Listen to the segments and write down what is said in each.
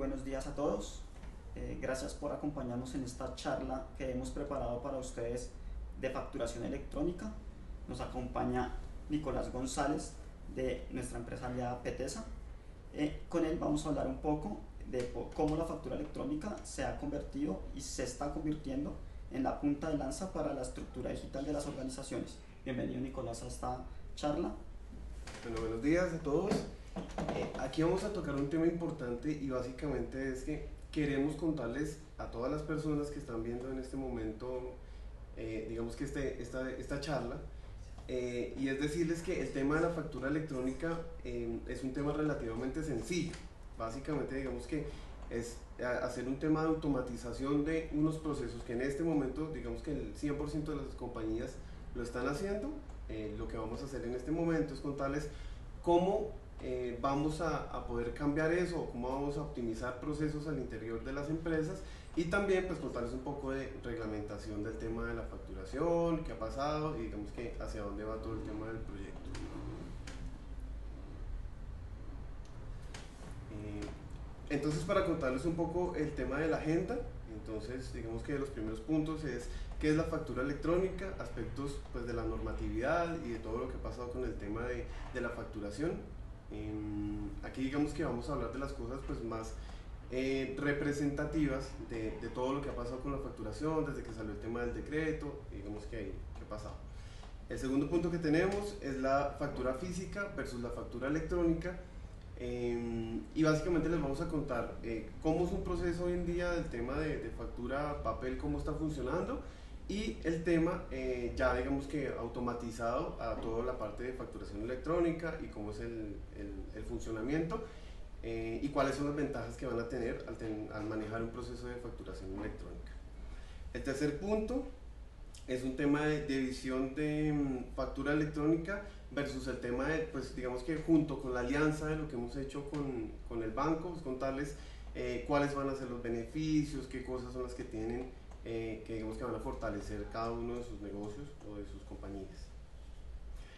buenos días a todos. Gracias por acompañarnos en esta charla que hemos preparado para ustedes de facturación electrónica. Nos acompaña Nicolás González de nuestra empresa aliada Petesa. Con él vamos a hablar un poco de cómo la factura electrónica se ha convertido y se está convirtiendo en la punta de lanza para la estructura digital de las organizaciones. Bienvenido, Nicolás, a esta charla. Bueno, buenos días a todos. Aquí vamos a tocar un tema importante y básicamente es que queremos contarles a todas las personas que están viendo en este momento, digamos que esta charla, y es decirles que el tema de la factura electrónica es un tema relativamente sencillo. Básicamente digamos que es hacer un tema de automatización de unos procesos que en este momento digamos que el 100% de las compañías lo están haciendo. Lo que vamos a hacer en este momento es contarles cómo vamos a poder cambiar eso, cómo vamos a optimizar procesos al interior de las empresas y también pues contarles un poco de reglamentación del tema de la facturación, qué ha pasado y digamos que hacia dónde va todo el tema del proyecto. Entonces, para contarles un poco el tema de la agenda, entonces digamos que los primeros puntos es qué es la factura electrónica, aspectos pues de la normatividad y de todo lo que ha pasado con el tema de la facturación. Aquí digamos que vamos a hablar de las cosas pues más representativas de todo lo que ha pasado con la facturación desde que salió el tema del decreto, digamos que ahí qué ha pasado. El segundo punto que tenemos es la factura física versus la factura electrónica. Y básicamente les vamos a contar cómo es un proceso hoy en día del tema de factura papel, cómo está funcionando y el tema ya digamos que automatizado a toda la parte de facturación electrónica y cómo es el funcionamiento y cuáles son las ventajas que van a tener al manejar un proceso de facturación electrónica. El tercer punto es un tema de visión de factura electrónica versus el tema de, pues digamos que junto con la alianza de lo que hemos hecho con el banco, es contarles cuáles van a ser los beneficios, qué cosas son las que tienen, que digamos que van a fortalecer cada uno de sus negocios o de sus compañías.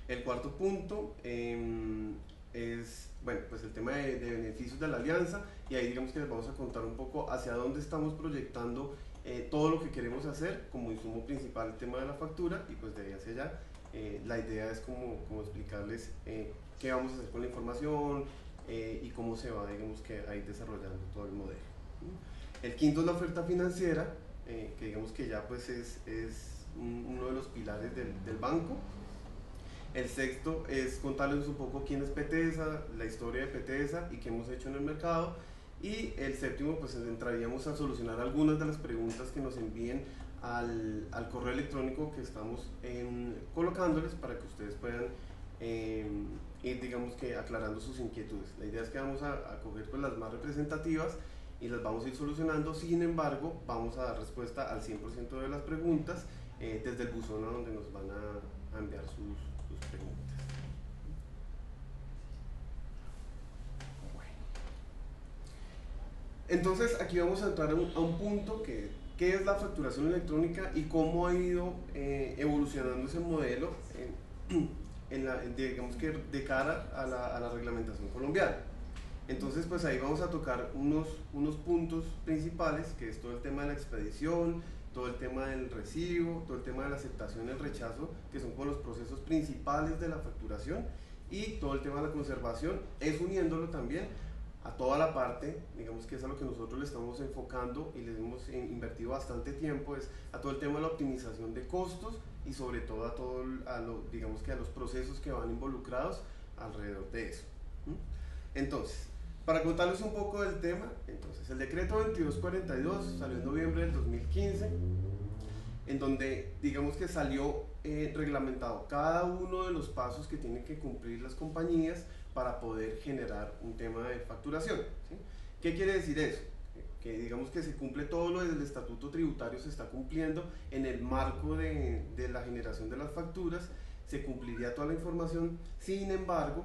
El cuarto punto es, bueno, pues el tema de beneficios de la alianza y ahí digamos que les vamos a contar un poco hacia dónde estamos proyectando todo lo que queremos hacer como insumo principal el tema de la factura y pues de ahí hacia allá la idea es como explicarles qué vamos a hacer con la información y cómo se va digamos que a ir desarrollando todo el modelo. El quinto es la oferta financiera que digamos que ya pues es uno de los pilares del banco. El sexto es contarles un poco quién es Petesa, la historia de Petesa y qué hemos hecho en el mercado. Y el séptimo, pues entraríamos a solucionar algunas de las preguntas que nos envíen al correo electrónico que estamos colocándoles para que ustedes puedan ir, digamos que aclarando sus inquietudes. La idea es que vamos a coger pues, las más representativas y las vamos a ir solucionando, sin embargo, vamos a dar respuesta al 100% de las preguntas desde el buzón a donde nos van a enviar sus preguntas. Entonces aquí vamos a entrar a un punto que qué es la facturación electrónica y cómo ha ido evolucionando ese modelo digamos que de cara a la reglamentación colombiana. Entonces pues ahí vamos a tocar unos puntos principales que es todo el tema de la expedición, todo el tema del recibo, todo el tema de la aceptación y el rechazo que son como los procesos principales de la facturación y todo el tema de la conservación es uniéndolo también a toda la parte, digamos que es a lo que nosotros le estamos enfocando y le hemos invertido bastante tiempo, es a todo el tema de la optimización de costos y sobre todo digamos que a los procesos que van involucrados alrededor de eso. Entonces, para contarles un poco del tema, entonces el decreto 2242 salió en noviembre del 2015, en donde digamos que salió reglamentado cada uno de los pasos que tienen que cumplir las compañías para poder generar un tema de facturación, ¿sí? ¿Qué quiere decir eso? Que digamos que se cumple todo lo del estatuto tributario, se está cumpliendo en el marco de la generación de las facturas, se cumpliría toda la información, sin embargo,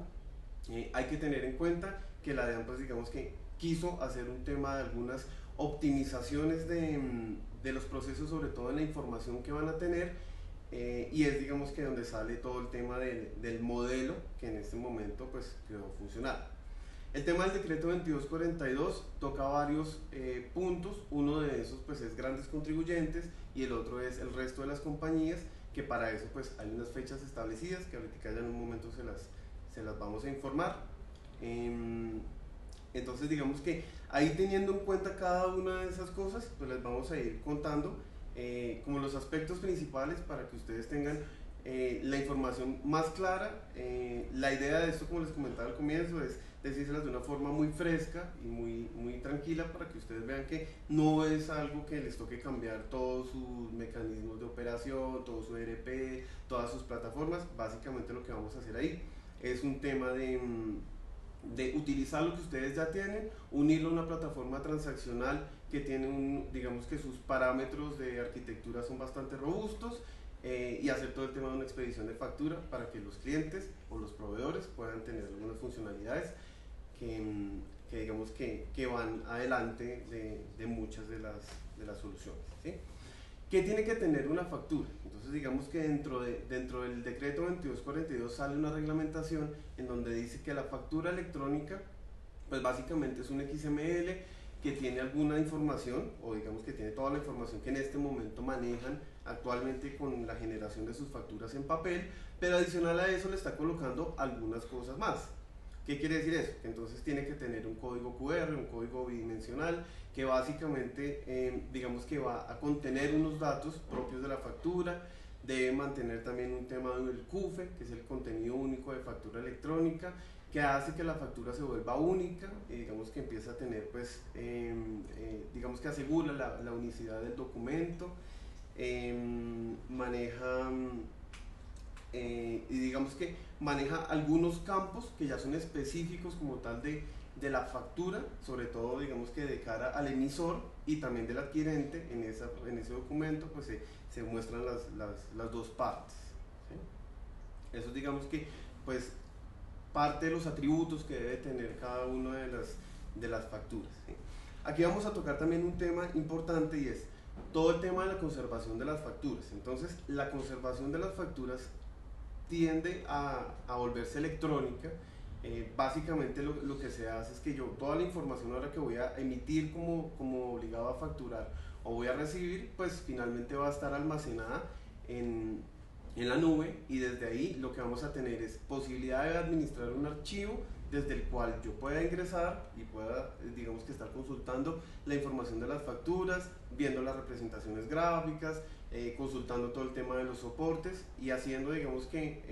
hay que tener en cuenta que la DEAN pues digamos que quiso hacer un tema de algunas optimizaciones de los procesos, sobre todo en la información que van a tener, y es digamos que donde sale todo el tema del modelo que en este momento pues quedó funcional. El tema del decreto 2242 toca varios puntos, uno de esos pues es grandes contribuyentes y el otro es el resto de las compañías, que para eso pues hay unas fechas establecidas que ahorita ya en un momento se las vamos a informar. Entonces digamos que ahí teniendo en cuenta cada una de esas cosas, pues les vamos a ir contando como los aspectos principales para que ustedes tengan la información más clara. La idea de esto, como les comentaba al comienzo, es decírselas de una forma muy fresca y muy tranquila para que ustedes vean que no es algo que les toque cambiar todos sus mecanismos de operación, todo su ERP, todas sus plataformas. Básicamente lo que vamos a hacer ahí es un tema de utilizar lo que ustedes ya tienen, unirlo a una plataforma transaccional que tiene digamos que sus parámetros de arquitectura son bastante robustos, y hacer todo el tema de una expedición de factura para que los clientes o los proveedores puedan tener algunas funcionalidades que digamos que van adelante de muchas de las soluciones, ¿sí? ¿Qué tiene que tener una factura? Entonces digamos que dentro del decreto 2242 sale una reglamentación en donde dice que la factura electrónica pues básicamente es un XML que tiene alguna información, o digamos que tiene toda la información que en este momento manejan actualmente con la generación de sus facturas en papel, pero adicional a eso le está colocando algunas cosas más. ¿Qué quiere decir eso? Que entonces tiene que tener un código QR, un código bidimensional, que básicamente digamos que va a contener unos datos propios de la factura. Debe mantener también un tema del CUFE, que es el contenido único de factura electrónica, que hace que la factura se vuelva única, y digamos que empieza a tener pues digamos que asegura la unicidad del documento. Maneja y digamos que maneja algunos campos que ya son específicos como tal de la factura, sobre todo digamos que de cara al emisor y también del adquirente. En ese documento pues se muestran las dos partes, ¿sí? Eso digamos que pues parte de los atributos que debe tener cada una de las facturas, ¿sí? Aquí vamos a tocar también un tema importante, y es todo el tema de la conservación de las facturas. Entonces la conservación de las facturas tiende a volverse electrónica. Básicamente lo que se hace es que yo toda la información ahora que voy a emitir como obligado a facturar o voy a recibir, pues finalmente va a estar almacenada en la nube, y desde ahí lo que vamos a tener es posibilidad de administrar un archivo desde el cual yo pueda ingresar y pueda digamos que estar consultando la información de las facturas, viendo las representaciones gráficas, consultando todo el tema de los soportes y haciendo digamos que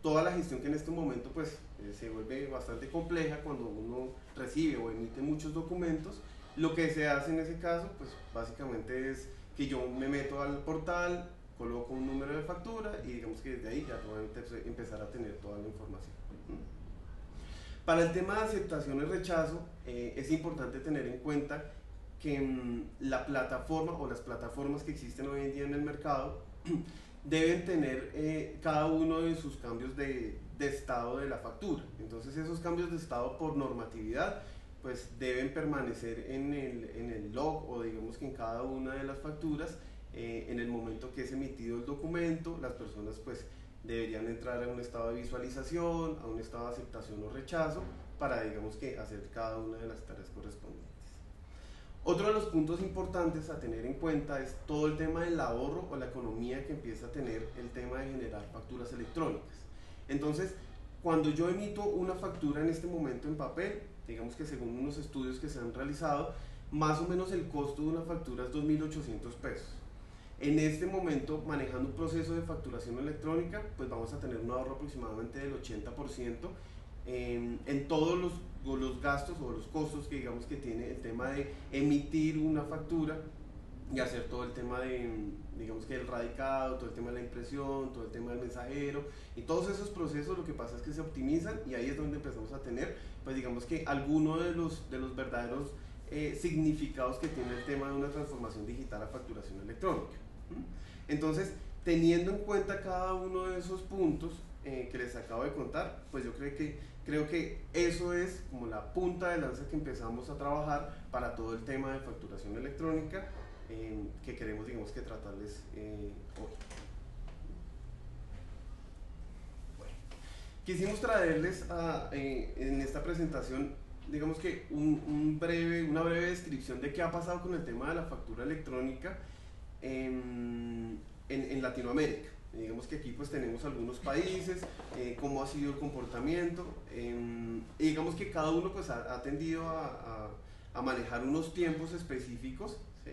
toda la gestión que en este momento pues se vuelve bastante compleja cuando uno recibe o emite muchos documentos. Lo que se hace en ese caso pues básicamente es que yo me meto al portal, coloco un número de factura y digamos que desde ahí ya puedo empezar a tener toda la información. Para el tema de aceptación y rechazo, es importante tener en cuenta que la plataforma o las plataformas que existen hoy en día en el mercado deben tener cada uno de sus cambios de estado de la factura. Entonces esos cambios de estado por normatividad pues deben permanecer en el log, o digamos que en cada una de las facturas. En el momento que es emitido el documento, las personas pues deberían entrar a un estado de visualización, a un estado de aceptación o rechazo, para digamos que hacer cada una de las tareas correspondientes. Otro de los puntos importantes a tener en cuenta es todo el tema del ahorro o la economía que empieza a tener el tema de generar facturas electrónicas. Entonces, cuando yo emito una factura en este momento en papel, digamos que según unos estudios que se han realizado, más o menos el costo de una factura es 2.800 pesos. En este momento, manejando un proceso de facturación electrónica, pues vamos a tener un ahorro aproximadamente del 80% en todos los gastos o los costos que digamos que tiene el tema de emitir una factura y hacer todo el tema de, digamos que el radicado, todo el tema de la impresión, todo el tema del mensajero, y todos esos procesos lo que pasa es que se optimizan, y ahí es donde empezamos a tener, pues digamos que alguno de los verdaderos significados que tiene el tema de una transformación digital a facturación electrónica. Entonces, teniendo en cuenta cada uno de esos puntos que les acabo de contar, pues yo creo que eso es como la punta de lanza que empezamos a trabajar para todo el tema de facturación electrónica que queremos, digamos, que tratarles hoy. Bueno, quisimos traerles en esta presentación, digamos que una breve descripción de qué ha pasado con el tema de la factura electrónica en Latinoamérica. Digamos que aquí pues tenemos algunos países, cómo ha sido el comportamiento, y digamos que cada uno pues ha tendido a manejar unos tiempos específicos, ¿sí?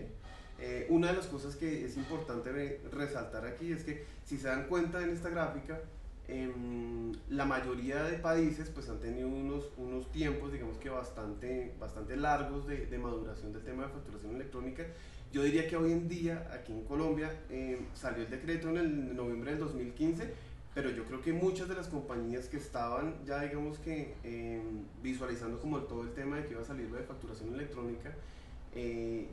Una de las cosas que es importante resaltar aquí es que si se dan cuenta en esta gráfica, la mayoría de países pues han tenido unos tiempos, digamos que bastante largos de maduración del tema de facturación electrónica. Yo diría que hoy en día aquí en Colombia salió el decreto en el noviembre del 2015, pero yo creo que muchas de las compañías que estaban ya digamos que visualizando como todo el tema de que iba a salir lo de facturación electrónica,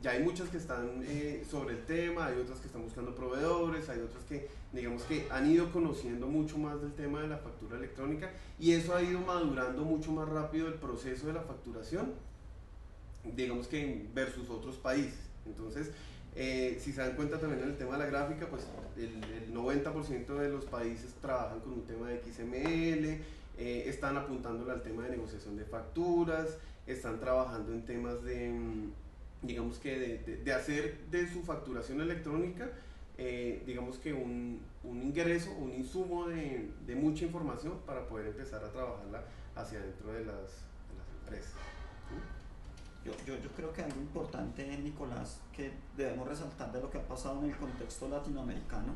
ya hay muchas que están sobre el tema, hay otras que están buscando proveedores, hay otras que digamos que han ido conociendo mucho más del tema de la factura electrónica, y eso ha ido madurando mucho más rápido el proceso de la facturación, digamos que versus otros países. Entonces, si se dan cuenta también en el tema de la gráfica, pues el 90% de los países trabajan con un tema de XML, están apuntándole al tema de negociación de facturas, están trabajando en temas de, digamos que de hacer de su facturación electrónica, digamos que un ingreso, un insumo de mucha información para poder empezar a trabajarla hacia dentro de las empresas. Yo creo que algo importante, Nicolás, que debemos resaltar de lo que ha pasado en el contexto latinoamericano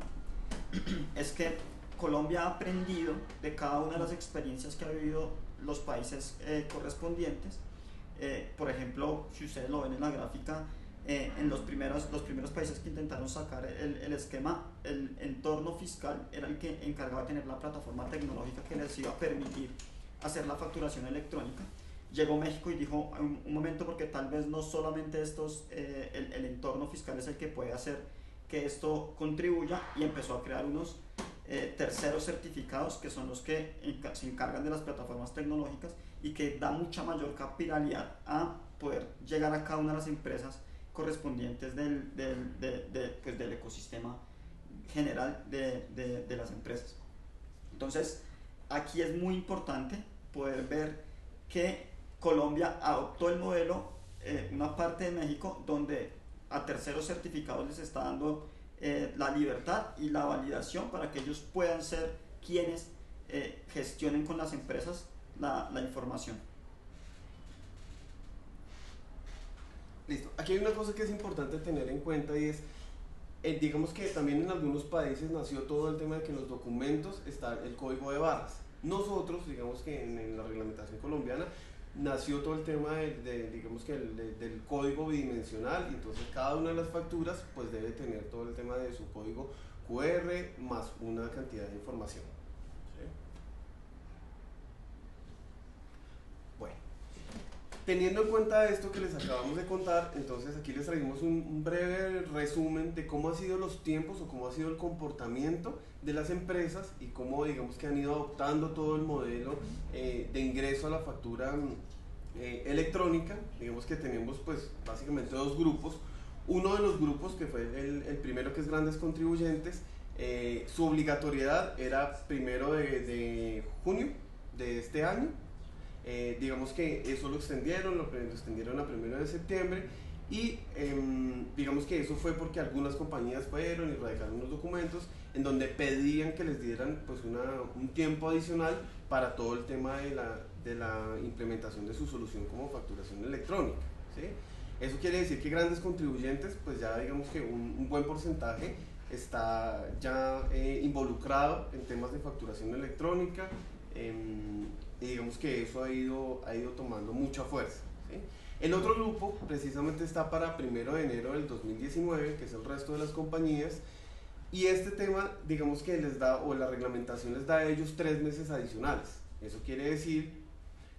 es que Colombia ha aprendido de cada una de las experiencias que ha vivido los países correspondientes. Por ejemplo, si ustedes lo ven en la gráfica, en los primeros países que intentaron sacar el esquema, el entorno fiscal era el que encargaba de tener la plataforma tecnológica que les iba a permitir hacer la facturación electrónica. Llegó México y dijo un momento, porque tal vez no solamente el entorno fiscal es el que puede hacer que esto contribuya, y empezó a crear unos terceros certificados que son los que se encargan de las plataformas tecnológicas y que da mucha mayor capilaridad a poder llegar a cada una de las empresas correspondientes del ecosistema general de las empresas. Entonces, aquí es muy importante poder ver que Colombia adoptó el modelo, una parte de México, donde a terceros certificados les está dando la libertad y la validación para que ellos puedan ser quienes gestionen con las empresas la información. Listo. Aquí hay una cosa que es importante tener en cuenta, y es, digamos que también en algunos países nació todo el tema de que en los documentos está el código de barras. Nosotros, digamos que en la reglamentación colombiana, nació todo el tema digamos que del código bidimensional, y entonces cada una de las facturas pues debe tener todo el tema de su código QR más una cantidad de información. ¿Sí? Bueno, teniendo en cuenta esto que les acabamos de contar, entonces aquí les traemos un breve resumen de cómo han sido los tiempos o cómo ha sido el comportamiento de las empresas y cómo digamos que han ido adoptando todo el modelo de ingreso a la factura electrónica. Digamos que tenemos pues básicamente dos grupos. Uno de los grupos, que fue el primero, que es grandes contribuyentes, su obligatoriedad era primero de junio de este año. Digamos que eso lo extendieron a 1 de septiembre, y digamos que eso fue porque algunas compañías fueron y radicaron unos documentos en donde pedían que les dieran pues un tiempo adicional para todo el tema de la implementación de su solución como facturación electrónica, ¿sí? Eso quiere decir que grandes contribuyentes, pues ya digamos que un buen porcentaje está ya involucrado en temas de facturación electrónica, y digamos que eso ha ido tomando mucha fuerza, ¿sí? El otro grupo precisamente está para 1 de enero del 2019, que es el resto de las compañías, y este tema digamos que les da, o la reglamentación les da a ellos 3 meses adicionales. Eso quiere decir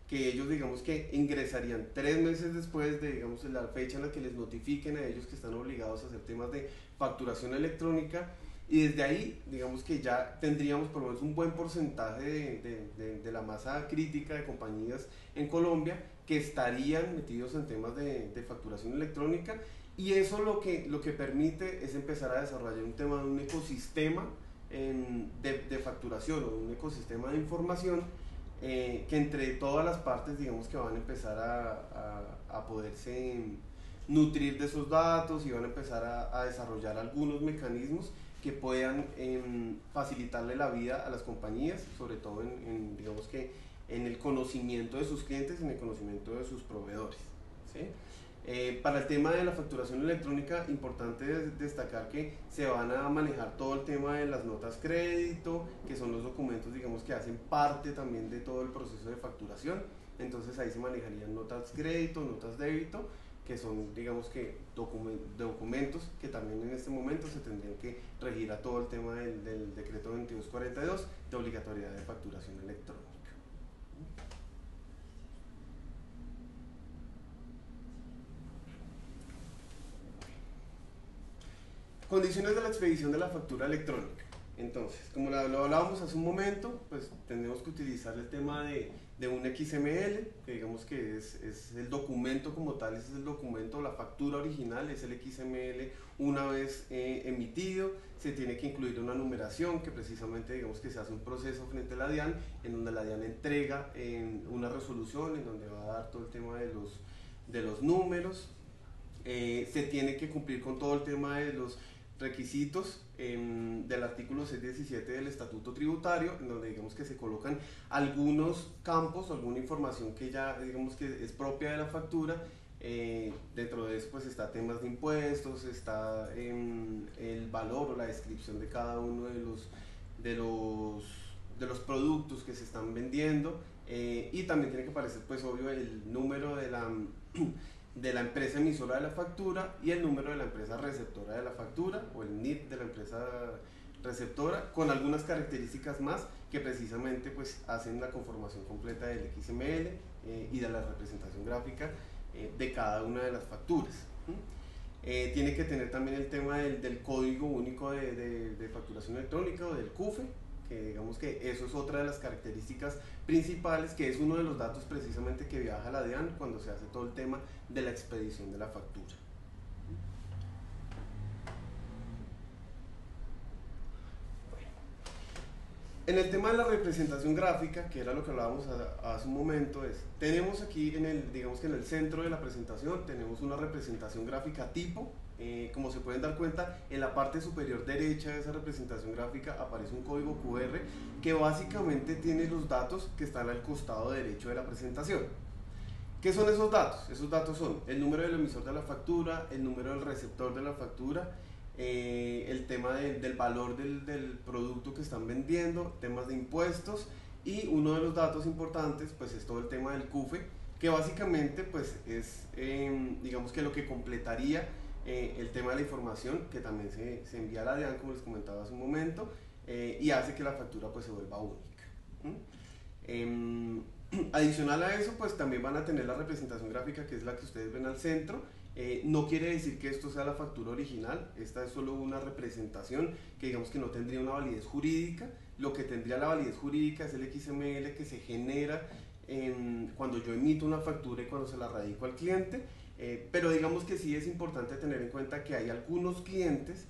que ellos digamos que ingresarían 3 meses después de digamos la fecha en la que les notifiquen a ellos que están obligados a hacer temas de facturación electrónica, y desde ahí digamos que ya tendríamos por lo menos un buen porcentaje de la masa crítica de compañías en Colombia que estarían metidos en temas de facturación electrónica, y eso lo que permite es empezar a desarrollar un tema de un ecosistema de facturación o un ecosistema de información que entre todas las partes digamos que van a empezar a poderse nutrir de esos datos y van a empezar a desarrollar algunos mecanismos que puedan facilitarle la vida a las compañías, sobre todo digamos que en el conocimiento de sus clientes, en el conocimiento de sus proveedores, ¿sí? Para el tema de la facturación electrónica, importante destacar que se van a manejar todo el tema de las notas crédito, que son los documentos digamos que hacen parte también de todo el proceso de facturación. Entonces ahí se manejarían notas crédito, notas débito, que son digamos que documentos que también en este momento se tendrían que regir a todo el tema del decreto 2242 de obligatoriedad de facturación electrónica. Condiciones de la expedición de la factura electrónica. Entonces, como lo hablábamos hace un momento, pues tenemos que utilizar el tema de un XML, que digamos que es el documento como tal, ese es el documento, la factura original es el XML una vez emitido. Se tiene que incluir una numeración, que precisamente digamos que se hace un proceso frente a la DIAN, en donde la DIAN entrega una resolución en donde va a dar todo el tema de los números. Se tiene que cumplir con todo el tema de los requisitos del artículo 617 del Estatuto Tributario, en donde digamos que se colocan algunos campos, alguna información que ya digamos que es propia de la factura. Dentro de eso pues está temas de impuestos, está el valor o la descripción de cada uno de los productos que se están vendiendo, y también tiene que aparecer pues obvio el número de la empresa emisora de la factura y el número de la empresa receptora de la factura, o el NIP de la empresa receptora, con algunas características más que precisamente pues hacen la conformación completa del XML y de la representación gráfica de cada una de las facturas. Tiene que tener también el tema del código único de facturación electrónica, o del CUFE, que digamos que eso es otra de las características principales, que es uno de los datos precisamente que viaja a la DIAN cuando se hace todo el tema de la expedición de la factura. En el tema de la representación gráfica, que era lo que hablábamos hace un momento, tenemos aquí digamos que en el centro de la presentación tenemos una representación gráfica tipo. Como se pueden dar cuenta, en la parte superior derecha de esa representación gráfica aparece un código QR que básicamente tiene los datos que están al costado derecho de la presentación. ¿Qué son esos datos? Esos datos son el número del emisor de la factura, el número del receptor de la factura, el tema del valor del producto que están vendiendo, temas de impuestos, y uno de los datos importantes pues es todo el tema del CUFE, que básicamente pues es digamos que lo que completaría el tema de la información que también se envía a la DIAN, como les comentaba hace un momento, y hace que la factura pues se vuelva única. Adicional a eso, pues también van a tener la representación gráfica, que es la que ustedes ven al centro. No quiere decir que esto sea la factura original, esta es solo una representación que digamos que no tendría una validez jurídica. Lo que tendría la validez jurídica es el XML que se genera cuando yo emito una factura y cuando se la radico al cliente. Pero digamos que sí es importante tener en cuenta que hay algunos clientes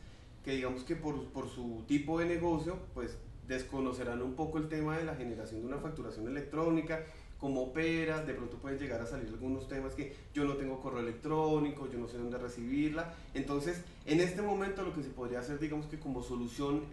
que digamos que por su tipo de negocio pues desconocerán un poco el tema de la generación de una facturación electrónica, cómo opera. De pronto pueden llegar a salir algunos temas que yo no tengo correo electrónico, yo no sé dónde recibirla. Entonces en este momento lo que se podría hacer digamos que como solución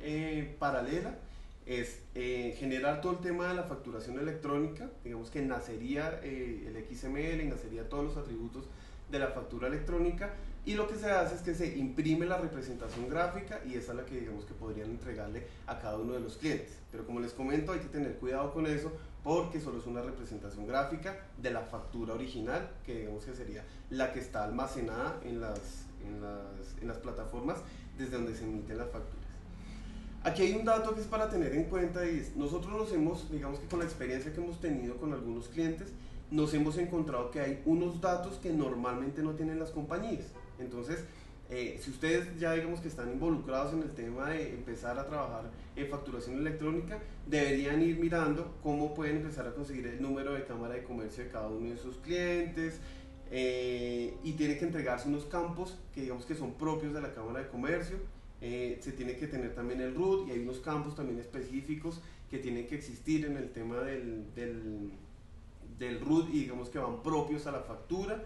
paralela es generar todo el tema de la facturación electrónica. Digamos que nacería el XML y nacería todos los atributos de la factura electrónica, y lo que se hace es que se imprime la representación gráfica, y esa es la que digamos que podrían entregarle a cada uno de los clientes. Pero como les comento, hay que tener cuidado con eso, porque solo es una representación gráfica de la factura original, que digamos que sería la que está almacenada en las plataformas desde donde se emiten las facturas. Aquí hay un dato que es para tener en cuenta, y es, nosotros nos hemos, digamos que con la experiencia que hemos tenido con algunos clientes, nos hemos encontrado que hay unos datos que normalmente no tienen las compañías. Entonces, si ustedes ya digamos que están involucrados en el tema de empezar a trabajar en facturación electrónica, deberían ir mirando cómo pueden empezar a conseguir el número de cámara de comercio de cada uno de sus clientes, y tiene que entregarse unos campos que digamos que son propios de la cámara de comercio. se tiene que tener también el root y hay unos campos también específicos que tienen que existir en el tema del root y digamos que van propios a la factura.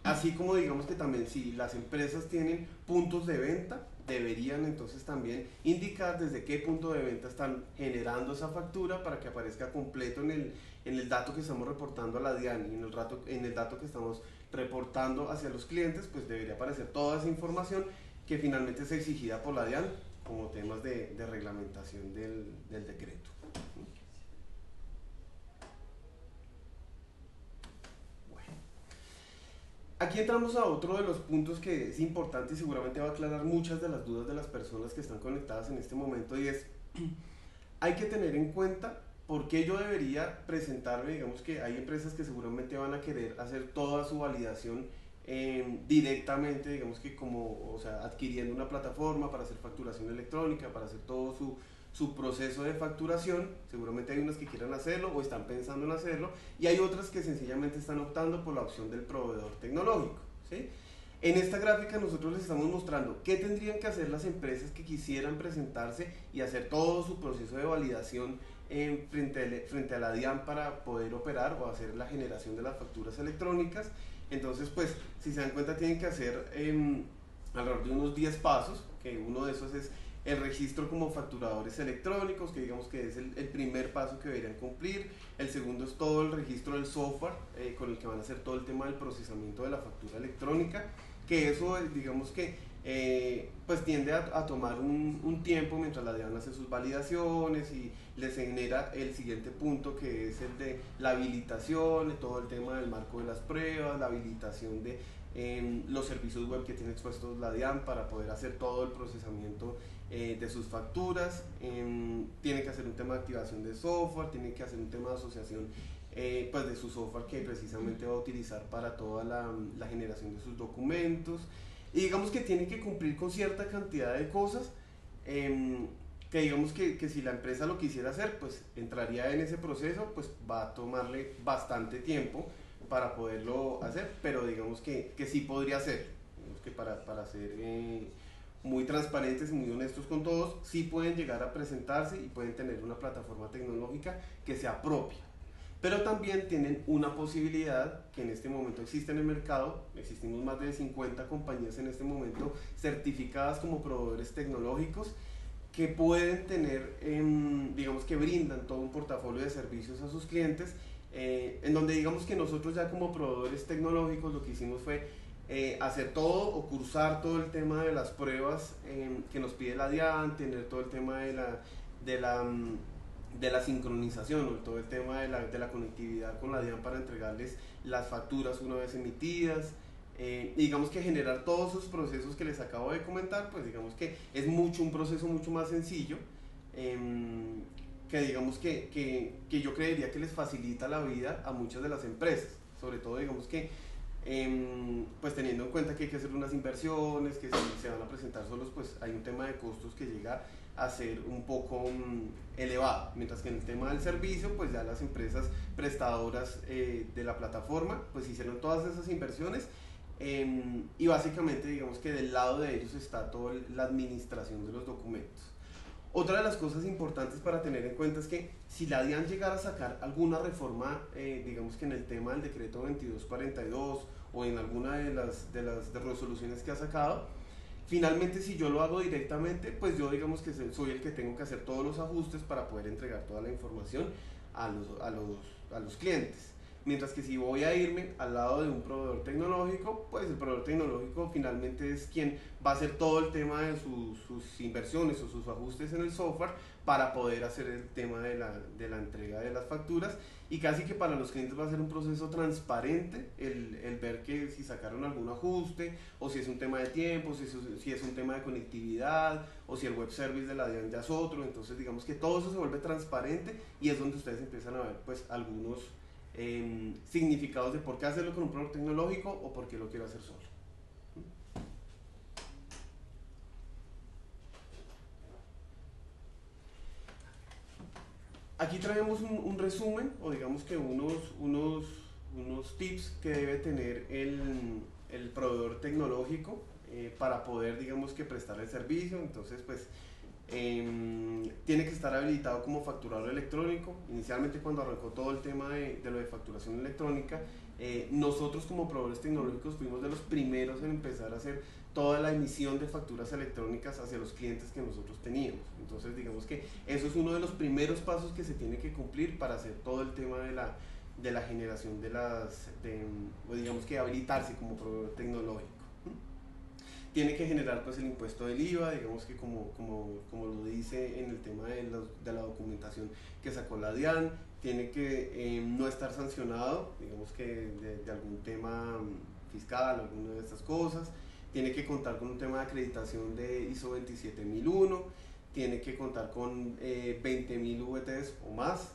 Así como digamos que también si las empresas tienen puntos de venta, deberían entonces también indicar desde qué punto de venta están generando esa factura para que aparezca completo en el dato que estamos reportando a la DIAN y en el dato que estamos reportando hacia los clientes, pues debería aparecer toda esa información que finalmente es exigida por la DIAN como temas de reglamentación del decreto. Aquí entramos a otro de los puntos que es importante y seguramente va a aclarar muchas de las dudas de las personas que están conectadas en este momento y es, hay que tener en cuenta por qué yo debería presentarme, digamos que hay empresas que seguramente van a querer hacer toda su validación directamente, digamos que como, o sea, adquiriendo una plataforma para hacer facturación electrónica, para hacer todo su proceso de facturación. Seguramente hay unas que quieran hacerlo o están pensando en hacerlo y hay otras que sencillamente están optando por la opción del proveedor tecnológico, ¿sí? En esta gráfica nosotros les estamos mostrando qué tendrían que hacer las empresas que quisieran presentarse y hacer todo su proceso de validación frente a la DIAN para poder operar o hacer la generación de las facturas electrónicas. Entonces, pues, si se dan cuenta, tienen que hacer alrededor de unos 10 pasos, que uno de esos es el registro como facturadores electrónicos, que digamos que es el primer paso que deberían cumplir. El segundo es todo el registro del software con el que van a hacer todo el tema del procesamiento de la factura electrónica, que eso digamos que pues tiende a tomar un tiempo mientras la DIAN hace sus validaciones y les genera el siguiente punto, que es el de la habilitación, todo el tema del marco de las pruebas, la habilitación de los servicios web que tiene expuestos la DIAN para poder hacer todo el procesamiento de sus facturas. Tiene que hacer un tema de activación de software, tiene que hacer un tema de asociación pues de su software que precisamente va a utilizar para toda la generación de sus documentos, y digamos que tiene que cumplir con cierta cantidad de cosas que digamos que si la empresa lo quisiera hacer, pues entraría en ese proceso, pues va a tomarle bastante tiempo para poderlo hacer, pero digamos que sí podría hacer. Digamos que para ser muy transparentes y muy honestos con todos, sí pueden llegar a presentarse y pueden tener una plataforma tecnológica que sea propia. Pero también tienen una posibilidad que en este momento existe en el mercado. Existimos más de 50 compañías en este momento certificadas como proveedores tecnológicos que pueden tener, digamos que brindan todo un portafolio de servicios a sus clientes, en donde digamos que nosotros ya como proveedores tecnológicos lo que hicimos fue hacer todo o cursar todo el tema de las pruebas que nos pide la DIAN, tener todo el tema de la sincronización, o todo el tema de la conectividad con la DIAN para entregarles las facturas una vez emitidas. Y digamos que generar todos esos procesos que les acabo de comentar, pues digamos que es un proceso mucho más sencillo, que digamos que yo creería que les facilita la vida a muchas de las empresas, sobre todo digamos que pues teniendo en cuenta que hay que hacer unas inversiones, que si se van a presentar solos, pues hay un tema de costos que llega a ser un poco elevado, mientras que en el tema del servicio, pues ya las empresas prestadoras de la plataforma, pues hicieron todas esas inversiones. Y básicamente digamos que del lado de ellos está toda la administración de los documentos. Otra de las cosas importantes para tener en cuenta es que si la DIAN llegara a sacar alguna reforma, digamos que en el tema del decreto 2242 o en alguna de las resoluciones que ha sacado, finalmente si yo lo hago directamente, pues yo digamos que soy el que tengo que hacer todos los ajustes para poder entregar toda la información a los clientes. Mientras que si voy a irme al lado de un proveedor tecnológico, pues el proveedor tecnológico finalmente es quien va a hacer todo el tema de sus inversiones o sus ajustes en el software para poder hacer el tema de la entrega de las facturas, y casi que para los clientes va a ser un proceso transparente el ver que si sacaron algún ajuste, o si es un tema de tiempo, si es un tema de conectividad, o si el web service de la DIAN ya es otro. Entonces digamos que todo eso se vuelve transparente y es donde ustedes empiezan a ver pues algunos significados de por qué hacerlo con un proveedor tecnológico o por qué lo quiero hacer solo. Aquí traemos un resumen, o digamos que unos tips que debe tener el proveedor tecnológico para poder, digamos que prestar el servicio. Entonces pues tiene que estar habilitado como facturador electrónico. Inicialmente, cuando arrancó todo el tema de lo de facturación electrónica, nosotros como proveedores tecnológicos fuimos de los primeros en empezar a hacer toda la emisión de facturas electrónicas hacia los clientes que nosotros teníamos. Entonces digamos que eso es uno de los primeros pasos que se tiene que cumplir para hacer todo el tema de la generación o digamos que habilitarse como proveedor tecnológico. Tiene que generar pues el impuesto del IVA, digamos que como lo dice en el tema de la documentación que sacó la DIAN. Tiene que no estar sancionado, digamos que de algún tema fiscal, alguna de estas cosas. Tiene que contar con un tema de acreditación de ISO 27001, tiene que contar con 20.000 VTs o más,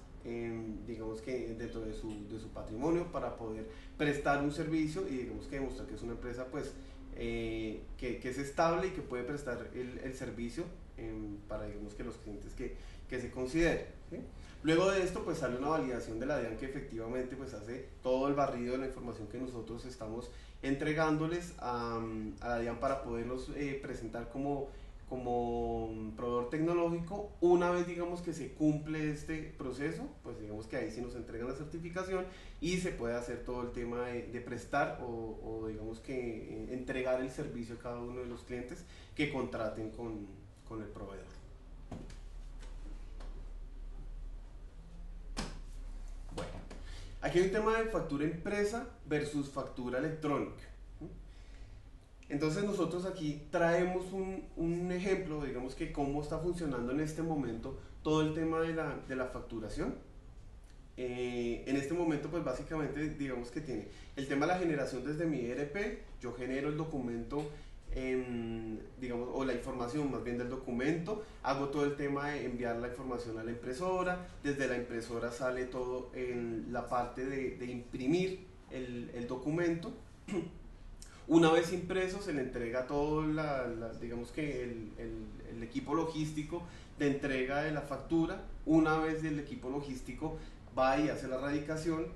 digamos que dentro de su patrimonio, para poder prestar un servicio y digamos que demostrar que es una empresa pues que es estable y que puede prestar el servicio para digamos que los clientes que se consideren, ¿sí? Luego de esto pues sale una validación de la DIAN que efectivamente pues hace todo el barrido de la información que nosotros estamos entregándoles a la DIAN para podernos presentar como proveedor tecnológico. Una vez digamos que se cumple este proceso, pues digamos que ahí sí nos entregan la certificación y se puede hacer todo el tema de prestar o digamos que entregar el servicio a cada uno de los clientes que contraten con el proveedor. Bueno, aquí hay un tema de factura impresa versus factura electrónica. Entonces nosotros aquí traemos un ejemplo, digamos que cómo está funcionando en este momento todo el tema de la facturación. En este momento pues básicamente digamos que tiene el tema de la generación desde mi ERP. Yo genero el documento, digamos, o la información más bien del documento, hago todo el tema de enviar la información a la impresora. Desde la impresora sale todo en la parte de imprimir el documento. Una vez impreso se le entrega todo digamos que el equipo logístico de entrega de la factura. Una vez el equipo logístico va y hace la radicación,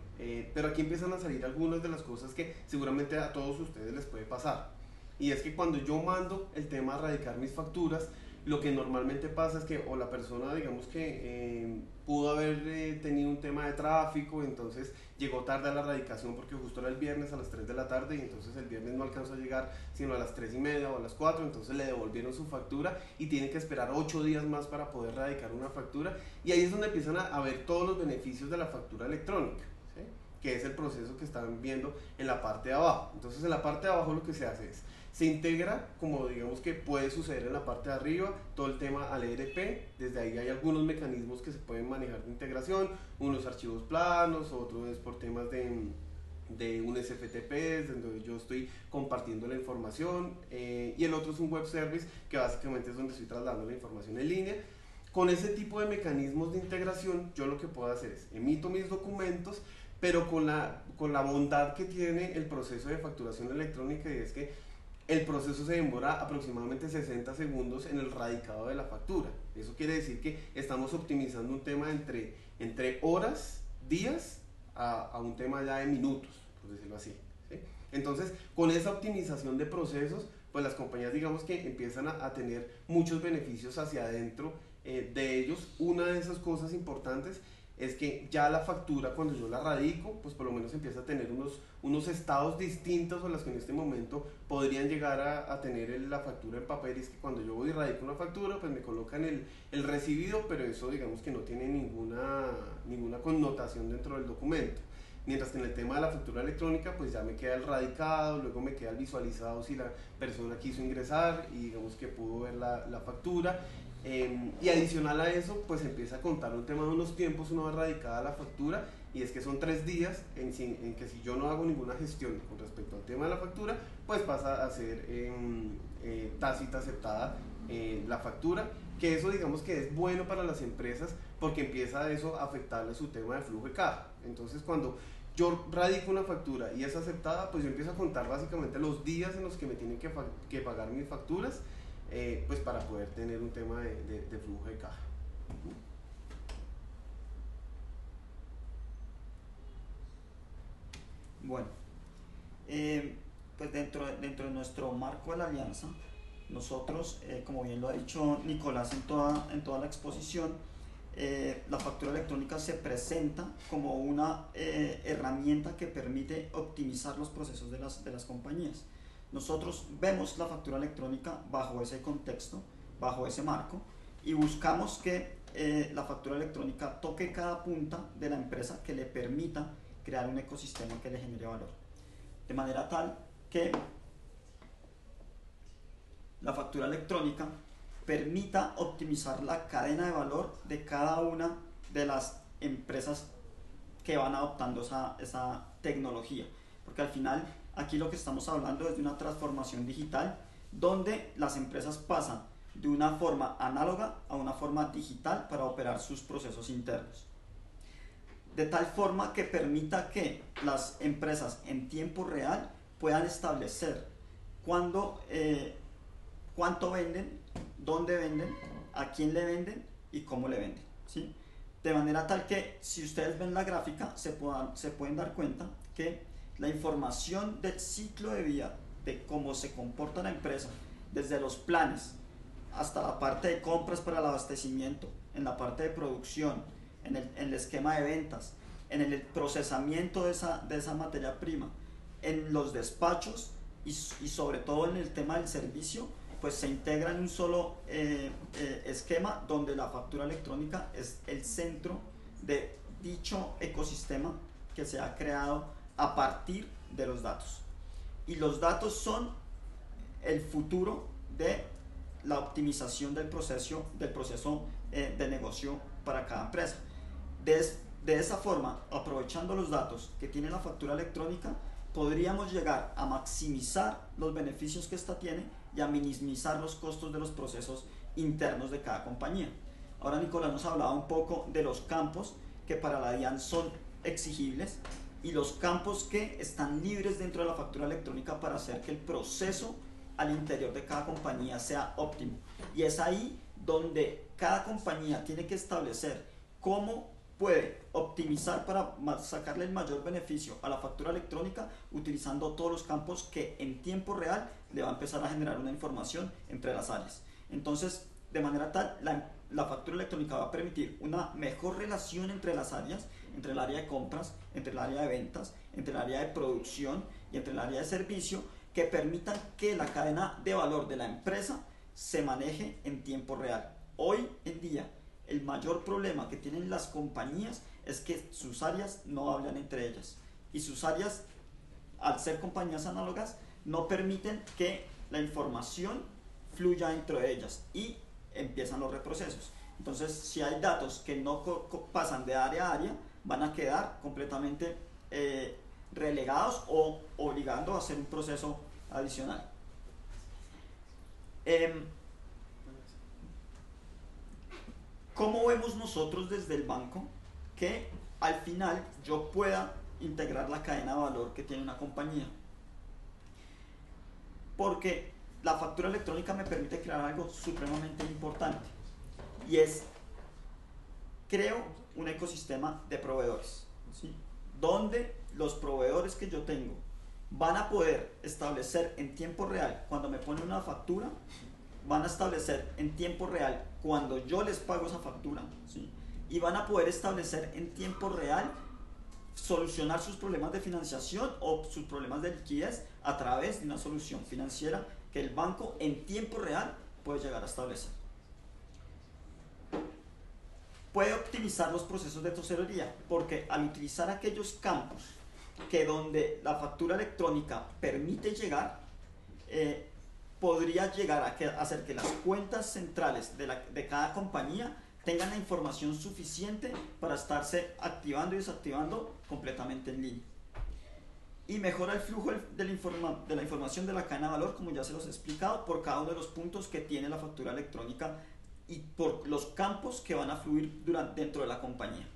pero aquí empiezan a salir algunas de las cosas que seguramente a todos ustedes les puede pasar. Y es que cuando yo mando el tema a radicar mis facturas, lo que normalmente pasa es que o la persona digamos que pudo haber tenido un tema de tráfico, entonces llegó tarde a la radicación porque justo era el viernes a las 3 de la tarde y entonces el viernes no alcanzó a llegar sino a las 3:30 o a las 4, entonces le devolvieron su factura y tiene que esperar 8 días más para poder radicar una factura. Y ahí es donde empiezan a ver todos los beneficios de la factura electrónica, ¿sí? Que es el proceso que están viendo en la parte de abajo. Entonces en la parte de abajo lo que se hace es se integra, como digamos que puede suceder en la parte de arriba, todo el tema al ERP. Desde ahí hay algunos mecanismos que se pueden manejar de integración, unos archivos planos, otros es por temas de un SFTP, donde yo estoy compartiendo la información, y el otro es un web service, que básicamente es donde estoy trasladando la información en línea. Con ese tipo de mecanismos de integración, yo lo que puedo hacer es emito mis documentos, pero con la bondad que tiene el proceso de facturación electrónica, y es que el proceso se demora aproximadamente 60 segundos en el radicado de la factura. Eso quiere decir que estamos optimizando un tema entre horas, días, a un tema ya de minutos, por decirlo así, ¿sí? Entonces, con esa optimización de procesos, pues las compañías digamos que empiezan a tener muchos beneficios hacia adentro de ellos. Una de esas cosas importantes es que ya la factura, cuando yo la radico, pues por lo menos empieza a tener unos estados distintos a los que en este momento podrían llegar a tener la factura en papel. Y es que cuando yo voy y radico una factura, pues me colocan el recibido, pero eso digamos que no tiene ninguna connotación dentro del documento. Mientras que en el tema de la factura electrónica, pues ya me queda el radicado, luego me queda el visualizado si la persona quiso ingresar y digamos que pudo ver la factura. Y adicional a eso, pues empieza a contar un tema de unos tiempos una vez radicada la factura, y es que son 3 días en que si yo no hago ninguna gestión con respecto al tema de la factura, pues pasa a ser tácita aceptada la factura, que eso digamos que es bueno para las empresas porque empieza eso a afectarle su tema de flujo de caja. Entonces cuando yo radico una factura y es aceptada, pues yo empiezo a contar básicamente los días en los que me tienen que pagar mis facturas, pues para poder tener un tema de flujo de caja. Bueno, pues dentro de nuestro marco de la alianza, nosotros, como bien lo ha dicho Nicolás en toda la exposición, la factura electrónica se presenta como una herramienta que permite optimizar los procesos de las compañías. Nosotros vemos la factura electrónica bajo ese contexto, bajo ese marco, y buscamos que la factura electrónica toque cada punta de la empresa que le permita crear un ecosistema que le genere valor. De manera tal que la factura electrónica permita optimizar la cadena de valor de cada una de las empresas que van adoptando esa tecnología. Porque al final aquí lo que estamos hablando es de una transformación digital donde las empresas pasan de una forma análoga a una forma digital para operar sus procesos internos. De tal forma que permita que las empresas en tiempo real puedan establecer cuánto venden, dónde venden, a quién le venden y cómo le venden, ¿sí? De manera tal que si ustedes ven la gráfica se pueden dar cuenta que la información del ciclo de vida de cómo se comporta la empresa, desde los planes hasta la parte de compras para el abastecimiento, en la parte de producción, en el esquema de ventas, en el procesamiento de esa materia prima, en los despachos y sobre todo en el tema del servicio, pues se integra en un solo esquema donde la factura electrónica es el centro de dicho ecosistema que se ha creado a partir de los datos. Y los datos son el futuro de la optimización del proceso de negocio para cada empresa. De esa forma, aprovechando los datos que tiene la factura electrónica, podríamos llegar a maximizar los beneficios que ésta tiene y a minimizar los costos de los procesos internos de cada compañía. Ahora Nicolás nos hablaba un poco de los campos que para la DIAN son exigibles y los campos que están libres dentro de la factura electrónica para hacer que el proceso al interior de cada compañía sea óptimo. Y es ahí donde cada compañía tiene que establecer cómo puede optimizar para sacarle el mayor beneficio a la factura electrónica utilizando todos los campos que en tiempo real le va a empezar a generar una información entre las áreas. Entonces, de manera tal, la factura electrónica va a permitir una mejor relación entre las áreas, entre el área de compras, entre el área de ventas, entre el área de producción y entre el área de servicio, que permitan que la cadena de valor de la empresa se maneje en tiempo real. Hoy en día, el mayor problema que tienen las compañías es que sus áreas no hablan entre ellas y sus áreas, al ser compañías análogas, no permiten que la información fluya dentro de ellas y empiezan los reprocesos. Entonces, si hay datos que no pasan de área a área, van a quedar completamente relegados o obligando a hacer un proceso adicional. ¿Cómo vemos nosotros desde el banco que al final yo pueda integrar la cadena de valor que tiene una compañía? Porque la factura electrónica me permite crear algo supremamente importante y es, creo un ecosistema de proveedores, ¿sí? Donde los proveedores que yo tengo van a poder establecer en tiempo real cuando me ponen una factura, van a establecer en tiempo real cuando yo les pago esa factura, ¿sí? Y van a poder establecer en tiempo real solucionar sus problemas de financiación o sus problemas de liquidez a través de una solución financiera que el banco en tiempo real puede llegar a establecer. Puede optimizar los procesos de tesorería porque al utilizar aquellos campos que donde la factura electrónica permite llegar, podría llegar a hacer que las cuentas centrales de cada compañía tengan la información suficiente para estarse activando y desactivando completamente en línea. Y mejora el flujo de la información de la cadena de valor, como ya se los he explicado, por cada uno de los puntos que tiene la factura electrónica y por los campos que van a fluir dentro de la compañía.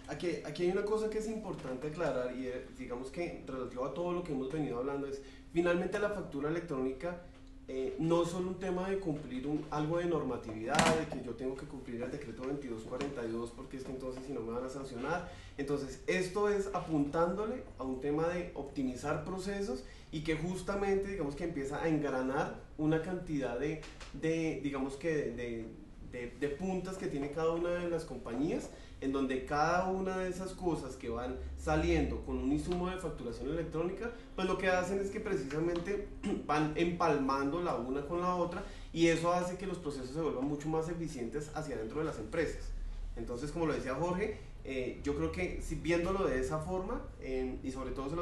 Aquí hay una cosa que es importante aclarar y digamos que relativo a todo lo que hemos venido hablando es, finalmente la factura electrónica no es solo un tema de cumplir algo de normatividad, de que yo tengo que cumplir el decreto 2242 porque es que entonces si no me van a sancionar. Entonces esto es apuntándole a un tema de optimizar procesos y que justamente digamos que empieza a engranar una cantidad digamos que de puntas que tiene cada una de las compañías, en donde cada una de esas cosas que van saliendo con un insumo de facturación electrónica, pues lo que hacen es que precisamente van empalmando la una con la otra, y eso hace que los procesos se vuelvan mucho más eficientes hacia dentro de las empresas. Entonces, como lo decía Jorge, yo creo que si viéndolo de esa forma, y sobre todo se